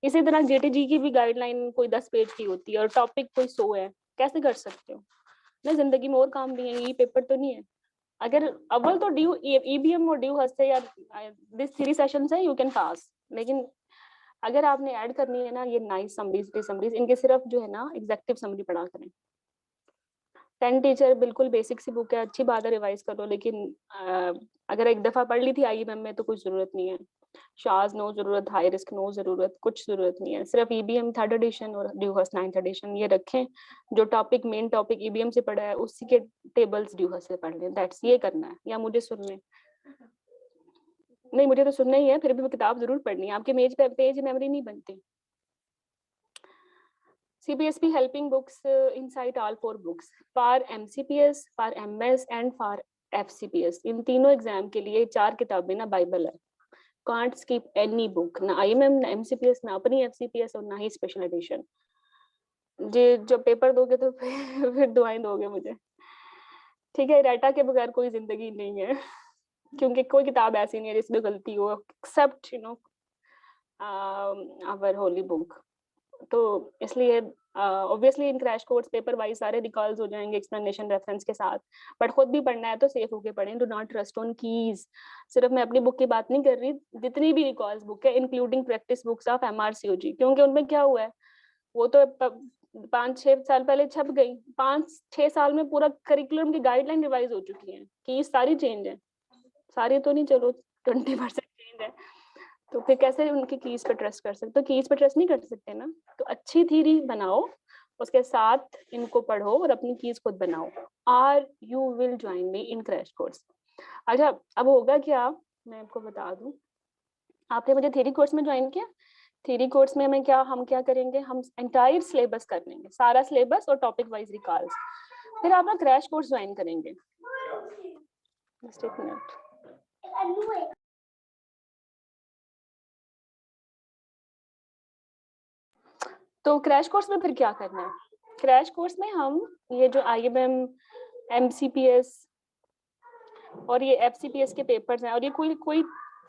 इसी तरह जेटीजी की भी गाइडलाइन कोई 10 पेज की होती है और टॉपिक कोई 100 है। कैसे कर सकते हो? ना जिंदगी में और काम भी है, ये पेपर तो नहीं है। अगर अव्वल तो ड्यू ईबीएम और ड्यू हंस से या दिस 3 सेशंस है, यू कैन पास। लेकिन अगर आपने ऐड करनी है ना ये नाइस समरीज, इनके सिर्फ जो है ना एग्जेक्टिव समरी पढ़ा करें। 10 टीचर बिल्कुल बेसिक सी बुक है, अच्छी बात है, रिवाइज करो, लेकिन अगर एक दफा पढ़ ली थी आईएमएम में तो कुछ जरूरत नहीं है। शाज नो जरूरत, हाई रिस्क नो जरूरत, कुछ जरूरत नहीं है। सिर्फ ईबीएम 3rd एडिशन और ड्यूहर्स 9th एडिशन ये रखें। जो टॉपिक मेन टॉपिक ईबीएम से पढ़ा है उसी के टेबल्स ड्यूहर्स से पढ़ लें। दैट्स ये करना है, या मुझे सुन लें। नहीं, मुझे तो सुनना ही है, फिर भी वो किताब जरूर पढ़नी है। आपके पेज मेमोरी नहीं बनती। CBSP helping books inside all 4 books for MCPS, for MS and for FCPS। इन तीनों एग्जाम के लिए 4 किताबें ना बाइबल है। कांट स्किप एनी बुक, ना IMM, ना MCPS, ना अपनी FCPS और ना ही स्पेशल एडिशन। जे जब पेपर दोगे तो फिर दुआएं दोगे मुझे। ठीक है, डाटा के बगैर कोई जिंदगी नहीं है, क्योंकि कोई किताब ऐसी नहीं है जिसमें गलती हो, एक्सेप्ट आवर होली बुक। तो इसलिए ऑब्वियसली इन क्रैश कोर्स पेपर वाइज सारे रिकॉल्स हो जाएंगे एक्सप्लेनेशन रेफरेंस के साथ। बट खुद भी पढ़ना है तो सेफ होके पढ़ें। Do not trust on keys. सिर्फ मैं अपनी बुक की बात नहीं कर रही, जितनी भी रिकॉल्स बुक है including practice books of MRCOG, क्योंकि उनमें क्या हुआ है, वो तो 5-6 साल पहले छप गई, 5-6 साल में पूरा करिकुलम की गाइडलाइन रिवाइज हो चुकी है। कीज सारी चेंज है, सारी तो नहीं, चलो 20% चेंज है। तो फिर कैसे उनकी कीज पे ट्रस्ट कर सकते? तो कीज पे ट्रस्ट नहीं कर सकते ना। तो अच्छी थ्योरी बनाओ, उसके साथ इनको पढ़ो और अपनी कीज खुद बनाओ। Are you will join me in crash course. अच्छा, अब होगा क्या, मैं आपको बता दूं। आपने मुझे थ्योरी कोर्स में ज्वाइन किया। थ्योरी कोर्स में हम क्या करेंगे, हम एंटायर सिलेबस कर लेंगे, सारा सिलेबस और टॉपिक वाइज रिकॉल्स। फिर आप ना क्रैश कोर्स ज्वाइन करेंगे। जस्ट एक मिनट। तो क्रैश कोर्स में फिर क्या करना है? क्रैश कोर्स में हम ये जो IMM, MCPS और ये FCPS के पेपर्स हैं, और ये कोई कोई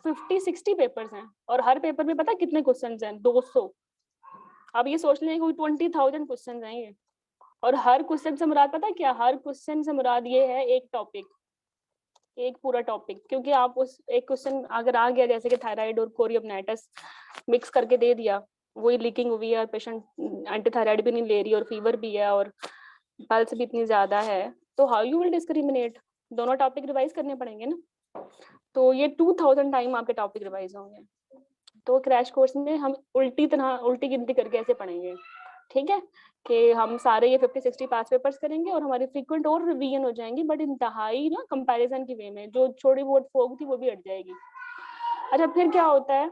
50-60 पेपर्स हैं, और हर पेपर में पता कितने क्वेश्चंस हैं? 200। अब ये सोच लें कोई 20,000 क्वेश्चंस हैं ये। और हर क्वेश्चन से मुराद पता है क्या? हर क्वेश्चन से मुराद ये है एक टॉपिक, एक पूरा टॉपिक। क्योंकि आप उस एक क्वेश्चन अगर आ गया, जैसे कि थायराइड और कोरियोमनाइटिस मिक्स करके दे दिया, वही लीकिंग हुई है और पेशेंट एंटी थायराइड भी नहीं ले रही और फीवर भी है और पल्स भी इतनी ज्यादा है, तो हाउ यू विल डिस्क्रिमिनेट? दोनों टॉपिक रिवाइज करने पड़ेंगे ना। तो ये 2000 टाइम आपके टॉपिक रिवाइज होंगे। तो क्रैश कोर्स में हम उल्टी गिनती करके ऐसे पढ़ेंगे। ठीक है, कि हम सारे ये 50-60 पास पेपर्स करेंगे और हमारी फ्रीक्वेंट और रिवीजन हो जाएंगी, बट इंतहाई ना कंपैरिजन की वे में, जो थोड़ी बहुत फोग थी वो भी हट जाएगी। अच्छा, फिर क्या होता है?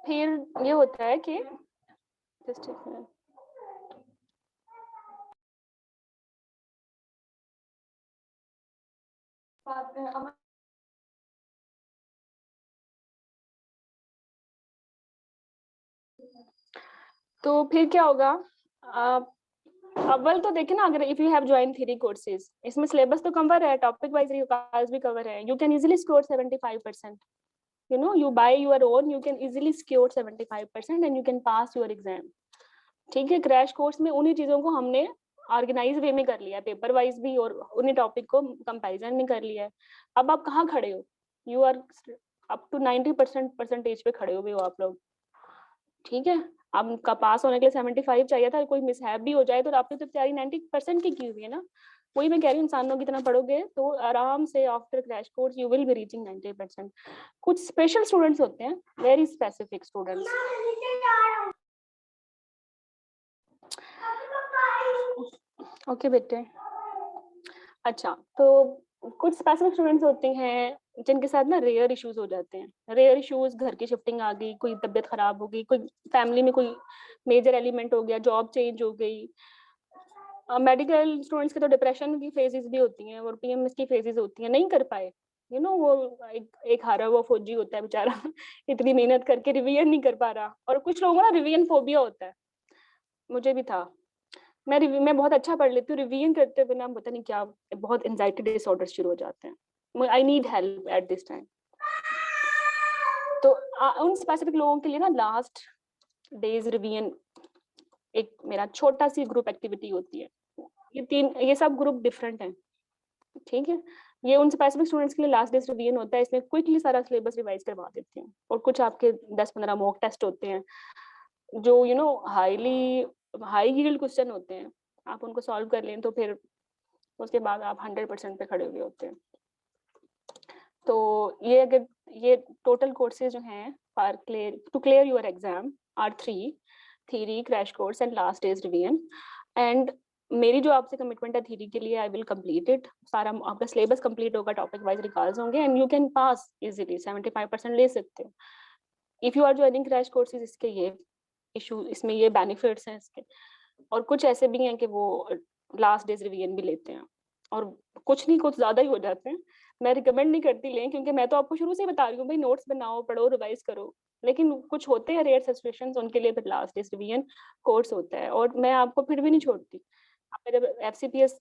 फिर ये होता है कि जस्ट एक मिनट। तो फिर क्या होगा? अव्वल तो देखे ना, अगर if you have join theory courses, इसमें सिलेबस तो कवर है, टॉपिक वाइज रिकॉल्स भी कवर है, you can easily score 75%। you buy your own, you can easily score 75% and you can pass your exam। ठीक है, क्रैश कोर्स में उन्हीं चीजों को हमने ऑर्गेनाइज वे में कर लिया है, पेपर वाइज भी, और उन्हीं टॉपिक को कंपैरिजन में कर लिया है। अब आप कहाँ खड़े हो? You are up to 90% percentage पे खड़े हुए हो आप लोग। ठीक है, आपका पास होने के लिए 75 चाहिए था, कोई मिसहैप भी हो जाए तो आपने तो तैयारी 90% की हुई है ना। वही मैं कह रही हूँ, इंसानों की तरह पढ़ोगे तो आराम से after crash course you will be reaching 90%। कुछ स्पेशल स्टूडेंट्स होते हैं, वेरी स्पेसिफिक स्टूडेंट्स। ओके बेटे। अच्छा, तो कुछ स्पेसिफिक स्टूडेंट्स होते हैं जिनके साथ ना रेयर इश्यूज हो जाते हैं। रेयर इश्यूज, घर की शिफ्टिंग आ गई, कोई तबीयत खराब हो गई, कोई फैमिली में कोई मेजर एलिमेंट हो गया, जॉब चेंज हो गई। मेडिकल स्टूडेंट्स के तो डिप्रेशन की फेजेस भी होती हैं और PMS की फेजेस होती हैं, नहीं कर पाए। वो एक हारा हुआ फौजी होता है बेचारा इतनी मेहनत करके रिवीजन नहीं कर पा रहा। और कुछ लोगों को ना रिवीजन फोबिया होता है, मुझे भी था। मैं बहुत अच्छा पढ़ लेती हूँ, रिवीजन करते हुए ना पता नहीं क्या बहुत एंजाइटी डिसऑर्डर शुरू हो जाते हैं। I need help at this time. तो उन स्पेसिफिक लोगों के लिए ना लास्ट डेज रिवीजन एक मेरा छोटा सी ग्रुप एक्टिविटी होती है। ये सब ग्रुप डिफरेंट हैं, ठीक है। ये उन स्पेसिफिक स्टूडेंट्स के लिए लास्ट डेज रिवीजन होता है। इसमें क्विकली सारा सिलेबस रिवाइज करवा देती हूँ, और कुछ आपके 10-15 मॉक टेस्ट होते हैं जो हाई यील्ड क्वेश्चन होते हैं। आप उनको सॉल्व कर लें तो फिर उसके बाद आप 100% पे खड़े हुए होते हैं। तो ये टोटल कोर्सेज जो हैं to clear your exam are 3 theory, crash course and last days revision. And मेरी जो आपसे कमिटमेंट है थ्योरी के लिए, आई विल कंप्लीट इट। सारा आपका सिलेबस कंप्लीट होगा, टॉपिक वाइज रिकॉल्स होंगे and you can pass easily, 75% ले सकते हो। If you are joining crash courses, इसके ये इशू, इसमें ये बेनिफिट्स हैं इसके। और कुछ ऐसे भी हैं कि वो लास्ट डेज रिवीजन भी लेते हैं, और कुछ नहीं कुछ ज्यादा ही हो जाते हैं। मैं रिकमेंड नहीं करती लें, क्योंकि मैं तो आपको शुरू से ही बता रही हूँ भाई, नोट्स बनाओ, पढ़ो, रिवाइज करो। लेकिन कुछ होते हैं रेयर सिचुएशंस, उनके लिए फिर लास्ट डेज रिवीजन कोर्स होता है, और मैं आपको फिर भी नहीं छोड़ती। आप जब FCPS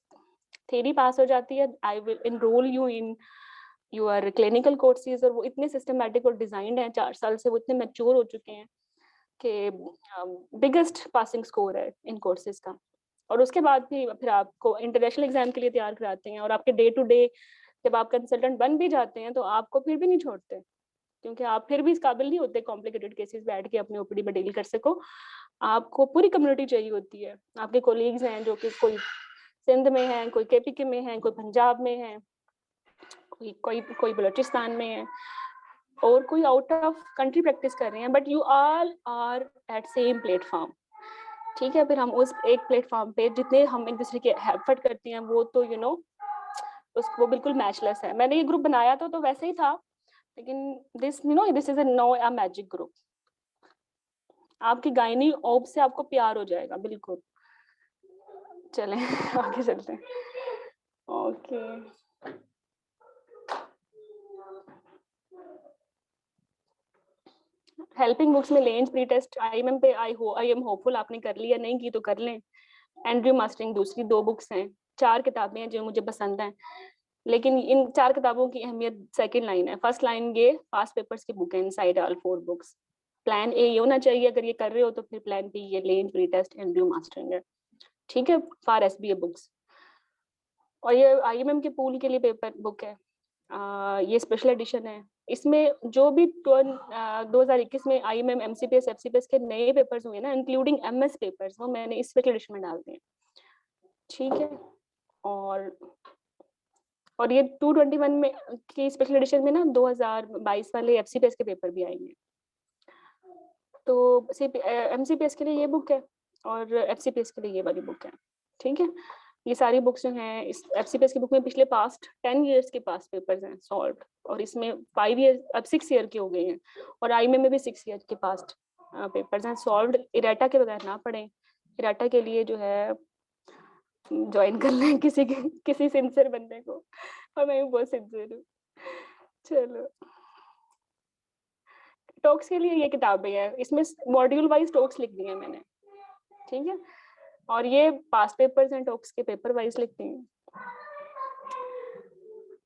थ्योरी पास हो जाती है, I will enrol you in your clinical courses. और वो इतने सिस्टमेटिक और डिजाइंड हैं, 4 साल से वो इतने मैच्योर हो चुके हैं कि बिगेस्ट पासिंग स्कोर है इन कोर्सेज का। और उसके बाद भी फिर आपको इंटरनेशनल एग्जाम के लिए तैयार कराते हैं, और आपके डे टू डे जब आप कंसल्टेंट बन भी जाते हैं तो आपको फिर भी नहीं छोड़ते, क्योंकि आप फिर भी इस काबिल नहीं होते कॉम्प्लिकेटेड केसेस बैठ के अपने OPD में डील कर सको। आपको पूरी कम्युनिटी चाहिए होती है। आपके कोलीग्स हैं जो कि कोई सिंध में है, कोई KPK में है, कोई पंजाब में है, कोई बलोचिस्तान में है, और कोई आउट ऑफ कंट्री प्रैक्टिस कर रहे हैं, but you all are at same platform, ठीक है। फिर हम उस एक प्लेटफॉर्म पे जितने हम एक दूसरे के एफर्ट करते हैं, वो तो उसको बिल्कुल मैचलेस है। मैंने ये ग्रुप बनाया तो वैसे ही था, लेकिन this is no a magic group. आपकी गायनी ओब से आपको प्यार हो जाएगा बिल्कुल। चलें आगे चलते हैं। ओके, हेल्पिंग बुक्स में लेंज प्री टेस्ट IIM पे आई एम होपफुल आपने कर लिया, नहीं की तो कर लें। एंड्रयू मास्टरिंग दूसरी 2 बुक्स हैं, 4 किताबें हैं जो मुझे पसंद हैं, लेकिन इन 4 किताबों की अहमियत सेकंड लाइन है। फर्स्ट लाइन ये पास्ट पेपर्स की बुक है, inside all 4 books. Plan A ये होना चाहिए, अगर ये कर रहे हो तो फिर प्लान B ये Lange pre test Andrew mastering है, ठीक है, फॉर SBA बुक्स। और ये IIM के पूल के लिए पेपर बुक है, ये स्पेशल एडिशन है। इसमें जो भी 2021 में IIM MCPS FCPS के नए पेपर्स हुए ना, इंक्लूडिंग MS पेपर्स, वो मैंने इस स्पेशल एडिशन में डाल दिए, ठीक है। और ये 221 में की स्पेशल एडिशन में ना 2022 वाले FCPS के पेपर भी आएंगे। तो MCPS के लिए ये बुक है, और FCPS के लिए ये वाली बुक है, ठीक है। ये सारी बुक्स जो हैं, इस FCPS की बुक में पिछले पास्ट 10 ईयर्स के पास पेपर्स हैं सॉल्व, और इसमें 5 ईयर अब 6 ईयर के हो गए हैं, और IIM में भी 6 ईयर के पास्ट पेपर्स हैं सॉल्व। इराटा के बगैर ना पढ़ें। इराटा के लिए जो है ज्वाइन कर लें किसी सिंसियर बंदे को, और मैं भी बहुत सिंसियर हूँ। चलो, टॉक्स के लिए ये किताबें हैं, इसमें मॉड्यूल वाइज टॉक्स लिख दी है मैंने, ठीक है। और ये पास्ट पेपर्स हैं टॉक्स के, पेपर वाइज लिखती हूँ।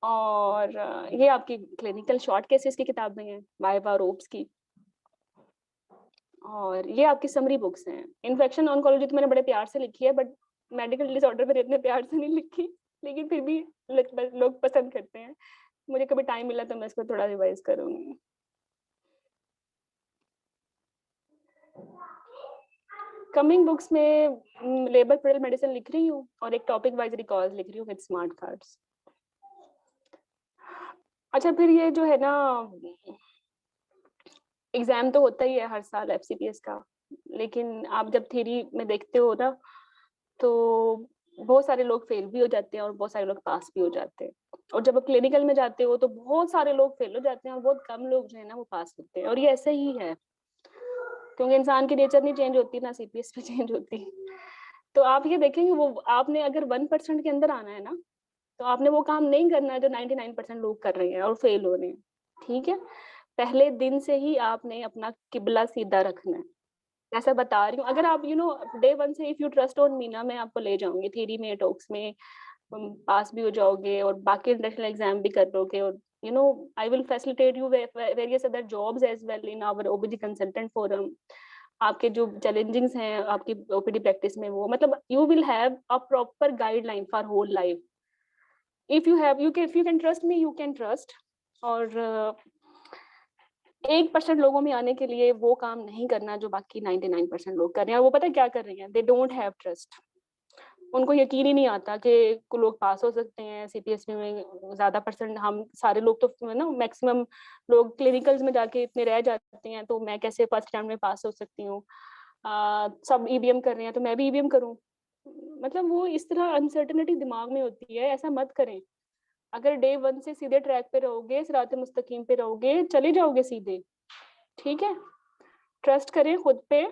और ये आपकी क्लिनिकल शॉर्ट केसेस की किताबें हैं, वाइवा रोप्स की। और ये आपकी समरी बुक्स हैं। इन्फेक्शन ऑन्कोलॉजी तो मैंने बड़े प्यार से लिखी है, बट मेडिकल डिसऑर्डर मैंने इतने प्यार से नहीं लिखी, लेकिन फिर भी लोग पसंद करते हैं। मुझे कभी टाइम मिला तो मैं इसको थोड़ा रिवाइज करूंगी। कमिंग बुक्स में लेबर पेडल मेडिसिन लिख रही हूँ, और एक टॉपिक वाइज रिकॉल्स लिख रही हूँ विद स्मार्ट कार्ड्स। अच्छा, फिर ये जो है ना, एग्जाम तो होता ही है हर साल FCPS का, लेकिन आप जब थ्योरी में देखते हो ना, तो बहुत सारे लोग फेल भी हो जाते हैं और बहुत सारे लोग पास भी हो जाते हैं। और जब आप क्लिनिकल में जाते हो तो बहुत सारे लोग फेल हो जाते हैं और बहुत कम लोग जो है ना वो पास होते हैं, और ये ऐसे ही है, क्योंकि इंसान की नेचर नहीं चेंज होती ना CPS पे चेंज होती। तो आप ये देखेंगे, वो आपने अगर 1% के अंदर आना है ना, तो आपने वो काम नहीं करना है जो 99% लोग कर रहे हैं और फेल हो रहे हैं, ठीक है। पहले दिन से ही आपने अपना किबला सीधा रखना है, ऐसा बता रही हूँ। अगर आप डे 1 से if you trust on me ना, मैं आपको ले जाऊँगी थ्योरी में, टॉक्स में, पास भी हो जाओगे और बाकी इंटरनेशनल एग्ज़ाम भी कर लोगे, और I will facilitate you various other jobs as well in our OBG consultant forum. आपके जो चैलेंजिंग्स हैं आपकी ओपीडी प्रैक्टिस में, वो मतलब you will have a proper guideline for whole life. If you can trust me, you can trust. और 1% लोगों में आने के लिए वो काम नहीं करना जो बाकी 99% लोग कर रहे हैं। वो पता है क्या कर रहे हैं? They don't have trust. उनको यकीन ही नहीं आता कि लोग पास हो सकते हैं सीपीएससी में। ज़्यादा परसेंट हम सारे लोग तो ना, मैक्सिमम लोग क्लिनिकल्स में जाके इतने रह जाते हैं, तो मैं कैसे फर्स्ट टाइम में पास हो सकती हूँ? सब ईवीएम कर रहे हैं तो मैं भी ईवीएम करूँ? मतलब वो इस तरह अनसर्टेनिटी दिमाग में होती है। ऐसा मत करें। अगर डे 1 से सीधे ट्रैक पे रहोगे, सिराते मुस्तकीम पे रहोगे, चले जाओगे सीधे। ठीक है? ट्रस्ट करें खुद पे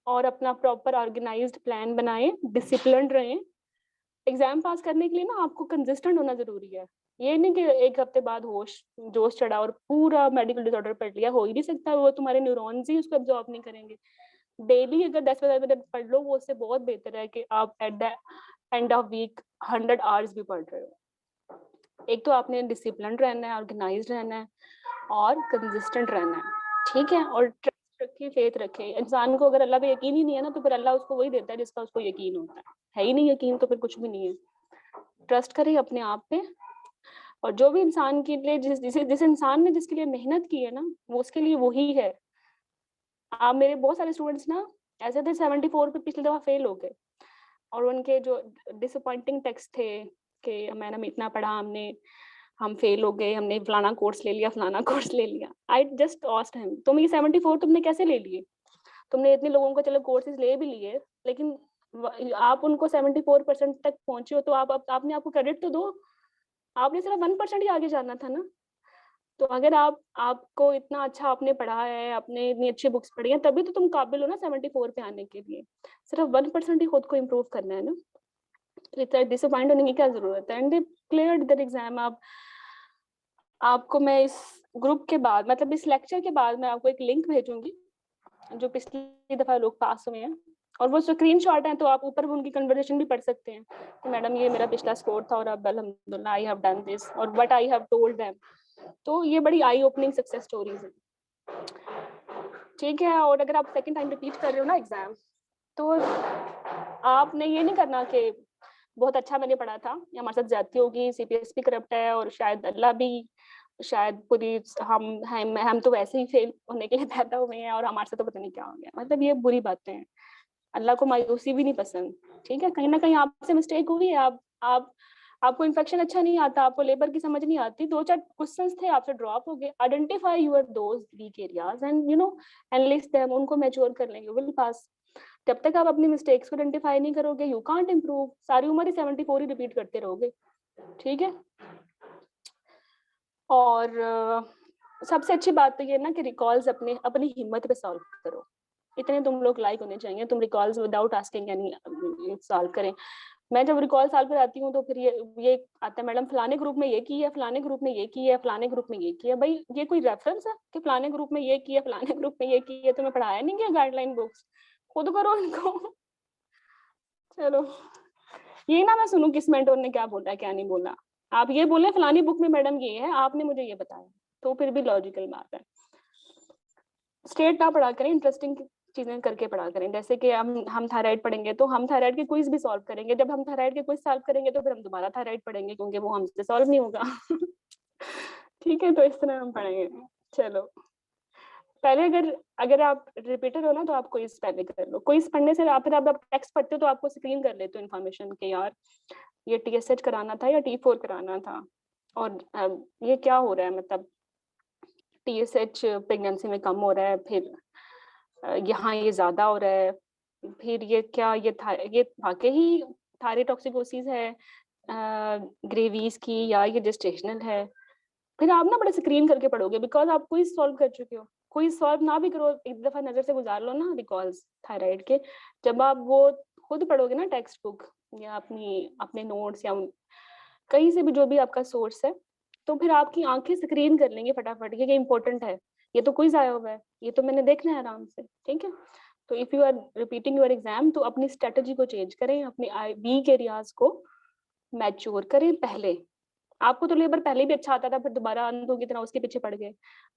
और अपना प्रॉपर ऑर्गेनाइज्ड प्लान बनाएँ, डिसिप्लिन्ड रहें। एग्ज़ाम पास करने के लिए ना आपको कंसिस्टेंट होना ज़रूरी है। ये नहीं कि 1 हफ्ते बाद जोश चढ़ा और पूरा मेडिकल डिसऑर्डर पढ़ लिया, हो ही नहीं सकता। वो तुम्हारे न्यूरॉन्स ही उसको एब्ज़ॉर्ब नहीं करेंगे। डेली अगर 10-15 मिनट पढ़ लो, वो उससे बहुत बेहतर है कि आप at the end of week 100 hours भी पढ़ रहे हो। एक तो आपने डिसिप्लिन्ड रहना है, ऑर्गेनाइज्ड रहना है और कंसिस्टेंट रहना है, ठीक है? और ट्रस्ट रखिए, फेथ रखिए। इंसान को अगर अल्लाह पे यकीन ही नहीं है ना, तो फिर अल्लाह उसको वही देता है जिसका उसको यकीन होता है। है ही नहीं यकीन तो फिर कुछ भी नहीं है। ट्रस्ट करें अपने आप पे, और जो भी इंसान के लिए जिस इंसान ने जिसके लिए मेहनत की है ना, वो उसके लिए वही है। आप मेरे बहुत सारे स्टूडेंट्स ना ऐसे थे 74 पे पिछली दफ़ा फेल हो गए, और उनके जो डिसअपॉइंटिंग टेक्स्ट थे कि मैडम इतना पढ़ा हमने, हम फेल हो गए, हमने फलाना कोर्स ले लिया, फलाना कोर्स ले लिया। आई जस्ट आस्क्ड हिम, तुम ये 74 तुमने कैसे ले लिए? तुमने इतने लोगों को चलो कोर्सेज़ ले भी लिए, लेकिन आप उनको 74% तक पहुँचे हो, तो आपने आपको क्रेडिट तो दो। आपने सिर्फ 1% ही आगे जाना था ना। तो अगर आपको इतना अच्छा आपने पढ़ा है, आपने इतनी अच्छी बुक्स पढ़ी हैं, तभी तो तुम काबिल हो ना 74 पे आने के लिए। सिर्फ 1% ही खुद को इम्प्रूव करना है ना। तो इतना डिसअपॉइंट होने की क्या ज़रूरत है? And they cleared that exam. आपको मैं इस ग्रुप के बाद, मतलब इस लेक्चर के बाद, मैं आपको एक लिंक भेजूँगी, जो पिछली दफ़ा लोग पास हुए हैं, और वो स्क्रीनशॉट हैं, तो आप ऊपर उनकी कन्वर्सेशन भी पढ़ सकते हैं कि मैडम ये मेरा पिछला स्कोर था और अब अल्हम्दुलिल्लाह आई हैव डन दिस और what I have told them. तो ये बड़ी आई ओपनिंग सक्सेस स्टोरीज़ हैं। ठीक है? और अगर आप सेकंड टाइम रिपीट कर रहे हो ना एग्ज़ाम, तो आपने ये नहीं करना कि बहुत अच्छा मैंने पढ़ा था, या हमारे साथ ज़्यादती होगी, सीपीएस भी करप्ट है और शायद अल्लाह भी, शायद पूरी हम तो वैसे ही फेल होने के लिए पैदा हुए हैं और हमारे साथ तो पता नहीं क्या हो गया। मतलब ये बुरी बातें हैं। अल्लाह को मायूसी भी नहीं पसंद, ठीक है? कहीं न कहीं आपसे मिस्टेक हुई है, आप आपको इन्फेक्शन अच्छा नहीं आता, आपको लेबर की समझ नहीं आती, 2-4 क्वेश्चन्स थे आपसे ड्रॉप हो गए। Identify your those weak areas and analyze them, उनको मैच्योर कर लेंगे, यू विल पास। जब तक आप अपनी मिस्टेक्स को आइडेंटिफाई नहीं करोगे, यू कांट इम्प्रूव। सारी उम्र ही 74 ही रिपीट करते रहोगे, ठीक है? और सबसे अच्छी बात तो ये है ना कि रिकॉल्स अपनी हिम्मत पे सॉल्व करो। इतने तुम लोग लाइक होने चाहिए, तुम recalls without asking any solve करें। मैं जब रिकॉल सॉल्व कराती हूँ तो फिर ये आता है, मैडम फलाने ग्रुप में ये की है, फलाने ग्रुप में ये की है, फलाने ग्रुप में ये की है। भाई ये कोई रेफरेंस है कि फलाने ग्रुप में ये की है, फलाने ग्रुप में ये की है? तुम्हें पढ़ाया नहीं गया गाइडलाइन बुक्स? खुद करो इनको। चलो, ये ना मैं सुनूँ किस मेंटोर ने क्या बोला, क्या नहीं बोला। आप ये बोले फलानी बुक में मैडम ये है, आपने मुझे ये बताया, तो फिर भी लॉजिकल बात है। स्ट्रेट ना पढ़ा करें, इंटरेस्टिंग चीज़ें करके पढ़ा करें। जैसे कि हम थायराइड पढ़ेंगे तो हम थायराइड के क्विज़ भी सॉल्व करेंगे। जब हम थायराइड के क्विज़ सॉल्व करेंगे तो फिर हम दोबारा थायराइड पढ़ेंगे, क्योंकि वो हमसे सॉल्व नहीं होगा। ठीक है? तो इस तरह हम पढ़ेंगे। चलो, पहले अगर अगर आप रिपीटर हो ना, तो आप क्विज़ पहले कर लो। क्विज़ पढ़ने से आप टेक्स्ट पढ़ते हो तो आपको स्क्रीन कर लेते हो इन्फॉर्मेशन कि यार ये टीएसएच कराना था या टी4 कराना था, और ये क्या हो रहा है, मतलब टीएसएच प्रेगनेंसी में कम हो रहा है, फिर यहाँ ये ज़्यादा हो रहा है, फिर ये वाक़ई ही थायरॉइडटॉक्सिकोसिस है ग्रेवीज़ की, या ये जेस्टेशनल है? फिर आप ना बड़े स्क्रीन करके पढ़ोगे, बिकॉज़ आप क्विज़ सॉल्व कर चुके हो। क्विज़ सॉल्व ना भी करो, एक दफ़ा नज़र से गुज़ार लो ना रिकॉल्स थायराइड के। जब आप वो खुद पढ़ोगे ना टेक्स्ट बुक या अपने नोट्स या कहीं से भी, जो भी आपका सोर्स है, तो फिर आपकी आँखें स्क्रीन कर लेंगी फटाफट कि ये इम्पोर्टेंट है। ये तो क्विज़ आया हुआ है, ये तो मैंने देखना है आराम से, ठीक है? तो if you are repeating your exam तो अपनी स्ट्रेटजी को चेंज करें, अपने वीक एरियाज को मैच्योर करें पहले। आपको तो लेबर पहले भी अच्छा आता था, फिर दोबारा अंधों की तरह उसके पीछे पड़ गए।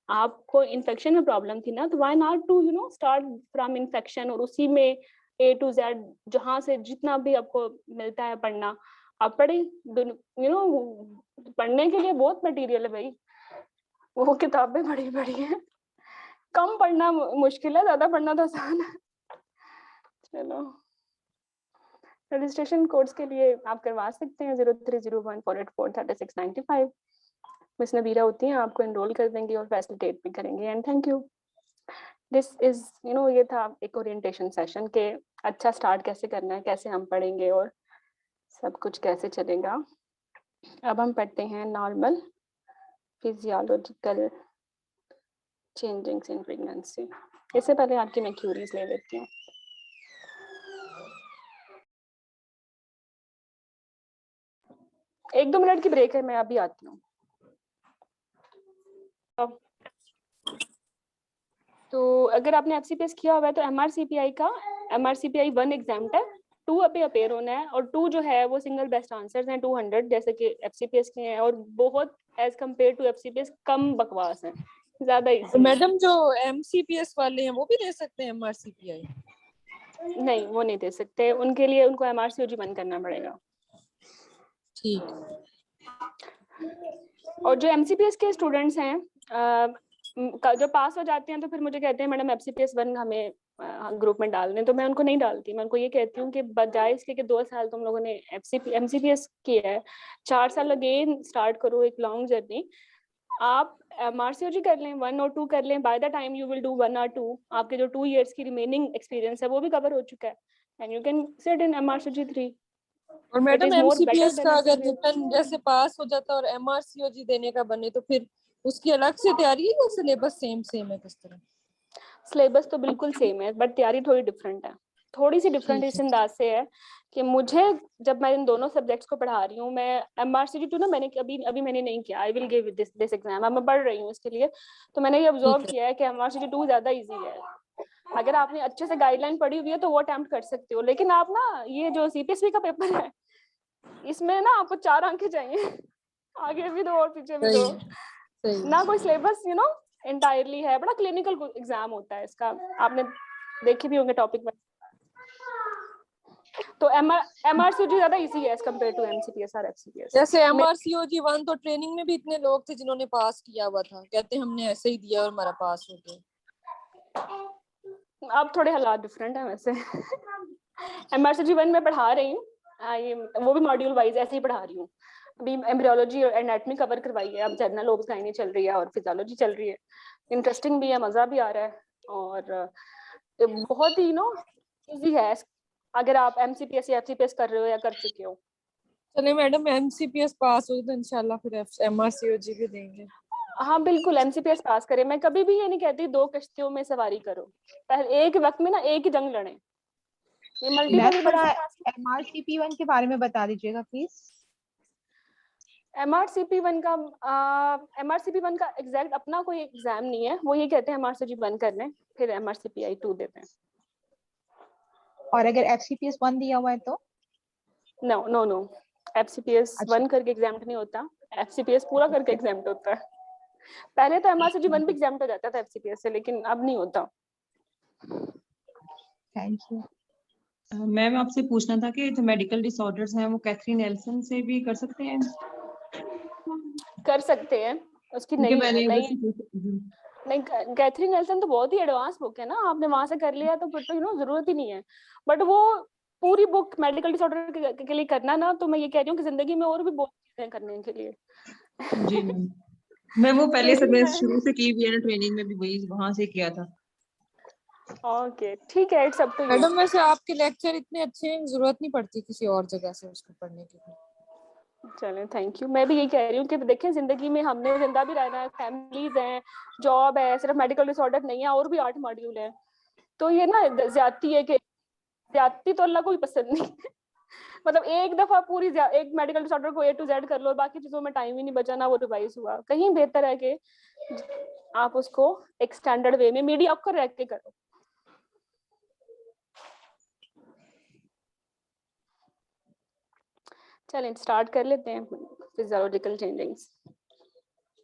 आपको इन्फेक्शन में प्रॉब्लम थी ना, तो why not to start from infection, और उसी में A to Z जहां से जितना भी आपको मिलता है पढ़ना आप पढ़े। पढ़ने के लिए बहुत मटेरियल है भाई, वो किताबें बड़ी बड़ी हैं। कम पढ़ना मुश्किल है, ज्यादा पढ़ना तो आसान है। चलो, रजिस्ट्रेशन कोर्स के लिए आप करवा सकते हैं 030148439695। मिस नबीरा होती हैं, आपको एनरोल कर देंगे और फैसिलिटेट भी करेंगे। And thank you. This is ये था एक ओरिएंटेशन सेशन के अच्छा स्टार्ट कैसे करना है, कैसे हम पढ़ेंगे और सब कुछ कैसे चलेगा। अब हम पढ़ते हैं normal physiological changings in pregnancy. इससे पहले आपकी मैं क्यूरीज ले लेती हूँ। एक दो मिनट की ब्रेक है, मैं अभी आती हूँ। तो अगर आपने एफसीपीएस किया हुआ है तो एमआरसीपीआई का एमआरसीपीआई 1 एग्जाम है, 2 अभी अपेयर होना है, और 2 जो है वो सिंगल बेस्ट आंसर्स हैं 200 जैसे कि एफसीपीएस के हैं, और बहुत एज कंपेयर टू एफसीपीएस कम बकवास हैं, ज्यादा इजी। मैडम जो एमसीपीएस वाले हैं वो भी दे सकते हैं एमआरसीपीआई? नहीं, वो नहीं दे सकते, उनके लिए उनको एमआरसीओजी बंद करना पड़ेगा। ठीक। और जो एमसीपीएस के स्टूडेंट्स हैं जो पास हो जाते हैं तो फिर मुझे कहते हैं मैडम एफसीपीएस 1 हमें ग्रुप में डाल दें, तो मैं उनको नहीं डालती। मैं उनको ये कहती हूँ कि बजाय इसके कि 2 साल तुम लोगों ने एमसीपीएस किया है, 4 साल अगेन स्टार्ट करो एक लॉन्ग जर्नी। आप एमआरसीओजी कर लें, 1 और 2 कर लें। By the time you will do 1 और 2, आपके जो 2 इयर्स की रिमेनिंग एक्सपीरियंस है वो भी कवर हो चुका है, and you can sit in MRCOG 3। और मैडम एमसीपीएस का अगर रिटर्न जैसे पास हो जाता और एमआरसीओजी देने का बने तो फिर उसकी अलग से तैयारी है या सिलेबस सेम है? किस तरह? सिलेबस तो बिल्कुल सेम है, बट तैयारी थोड़ी डिफरेंट है। थोड़ी सी डिफरेंट इस अंदाज से है कि मुझे जब मैं इन दोनों सब्जेक्ट्स को पढ़ा रही हूँ, मैं एमआरसीजी 2 ना मैंने अभी मैंने नहीं किया, I will give this exam, अब मैं पढ़ रही हूँ इसके लिए, तो मैंने ये ऑब्जर्व किया है कि एमआरसीजी 2 ज्यादा इजी है। अगर आपने अच्छे से गाइडलाइन पढ़ी हुई है तो वो अटेम्प्ट कर सकते हो, लेकिन आप ना ये जो सीपीएससी का पेपर है इसमें ना आपको 4 अंक चाहिए, आगे भी दो और पीछे भी दो। ना कोई सिलेबस एंटायरली है, बड़ा क्लिनिकल एग्जाम होता है इसका, आपने देखे भी होंगे टॉपिक में। तो एमआरसीओजी ज्यादा इजी है एज कंपेयर टू एमसीपीएस और एफसीपीएस। जैसे एमआरसीओजी 1 तो ट्रेनिंग में भी इतने लोग थे जिन्होंने पास किया हुआ था, कहते हमने ऐसे ही दिया और हमारा पास हो गया। अब थोड़े हालात डिफरेंट है वैसे। एमआरसीओजी 1 में पढ़ा रही हूँ, वो भी मॉड्यूल वाइज ऐसे ही पढ़ा रही हूँ। अभी एम्ब्रियोलॉजी और एनाटॉमी कवर करवाई है, अब जर्नल ओब्स गायनी चल रही है और फिजियोलॉजी चल रही है। इंटरेस्टिंग भी है, मजा भी आ रहा है, और बहुत ही इजी है अगर आप एमसीपीएस या एफसीपीएस कर रहे हो या कर चुके हो। चलिए मैडम, एमसीपीएस पास हो तो इंशाल्लाह फिर एमआरसीओजी भी देंगे। हाँ बिल्कुल, एमसीपीएस पास करें। मैं कभी भी ये नहीं कहती 2 कश्तियों में सवारी करो, पहले एक वक्त में ना एक ही जंग लड़े। ये मल्टीपल थोड़ा एमआरसीपी 1 के बारे में बता दीजिएगा प्लीज। एमआरसीपी 1 का एग्जैक्ट अपना कोई एग्जाम नहीं है, वो ये कहते हैं एमआरसीजी 1 कर लें फिर एमआरसीपीआई 2 देते हैं। और अगर एफसीपीएस 1 दिया हुआ है तो? नो, एफसीपीएस 1 करके एग्जाम नहीं होता, एफसीपीएस पूरा करके एग्जाम होता है। पहले तो एमआरसीजी 1 भी एग्जाम हो जाता था एफसीपीएस से, लेकिन अब नहीं होता। Thank you. मैम आपसे पूछना था कि जो मेडिकल डिसऑर्डर्स हैं वो कैथरीन एल्सन से भी कर सकते हैं? कर सकते हैं, उसकी नहीं कैथरीन एल्सन तो बहुत ही एडवांस बुक है ना, आपने वहां से कर लिया तो फिर तो जरूरत ही नहीं है। बट वो पूरी बुक मेडिकल डिसऑर्डर के लिए करना ना, तो मैं ये कह रही हूँ कि जिंदगी में और भी बहुत चीजें करने के लिए। जी मैम, मैं वो पहले से मैं शुरू से की भी है ना, ट्रेनिंग में भी वही वहां से किया था। ओके ठीक है, it's up to you. Madam वैसे आपके लेक्चर इतने अच्छे हैं, जरूरत नहीं पड़ती किसी और जगह से उसको पढ़ने की। चलें, थैंक यू। मैं भी यही कह रही हूँ कि देखें जिंदगी में हमने जिंदा भी रहना है, फैमिलीज हैं, जॉब है, सिर्फ मेडिकल डिसऑर्डर नहीं है, और भी 8 मॉड्यूल है। तो ये ना ज्यादती है कि ज्यादती तो अल्लाह को भी पसंद नहीं। मतलब एक दफा पूरी एक मेडिकल डिसऑर्डर को A to Z कर लो, बाकी चीजों में टाइम ही नहीं बचा, ना वो रिवाइज हुआ। कहीं बेहतर है कि आप उसको एक स्टैंडर्ड वे में मीडियोकर रह के करो। चलें स्टार्ट कर लेते हैं फिजियोलॉजिकल चेंजिंग्स।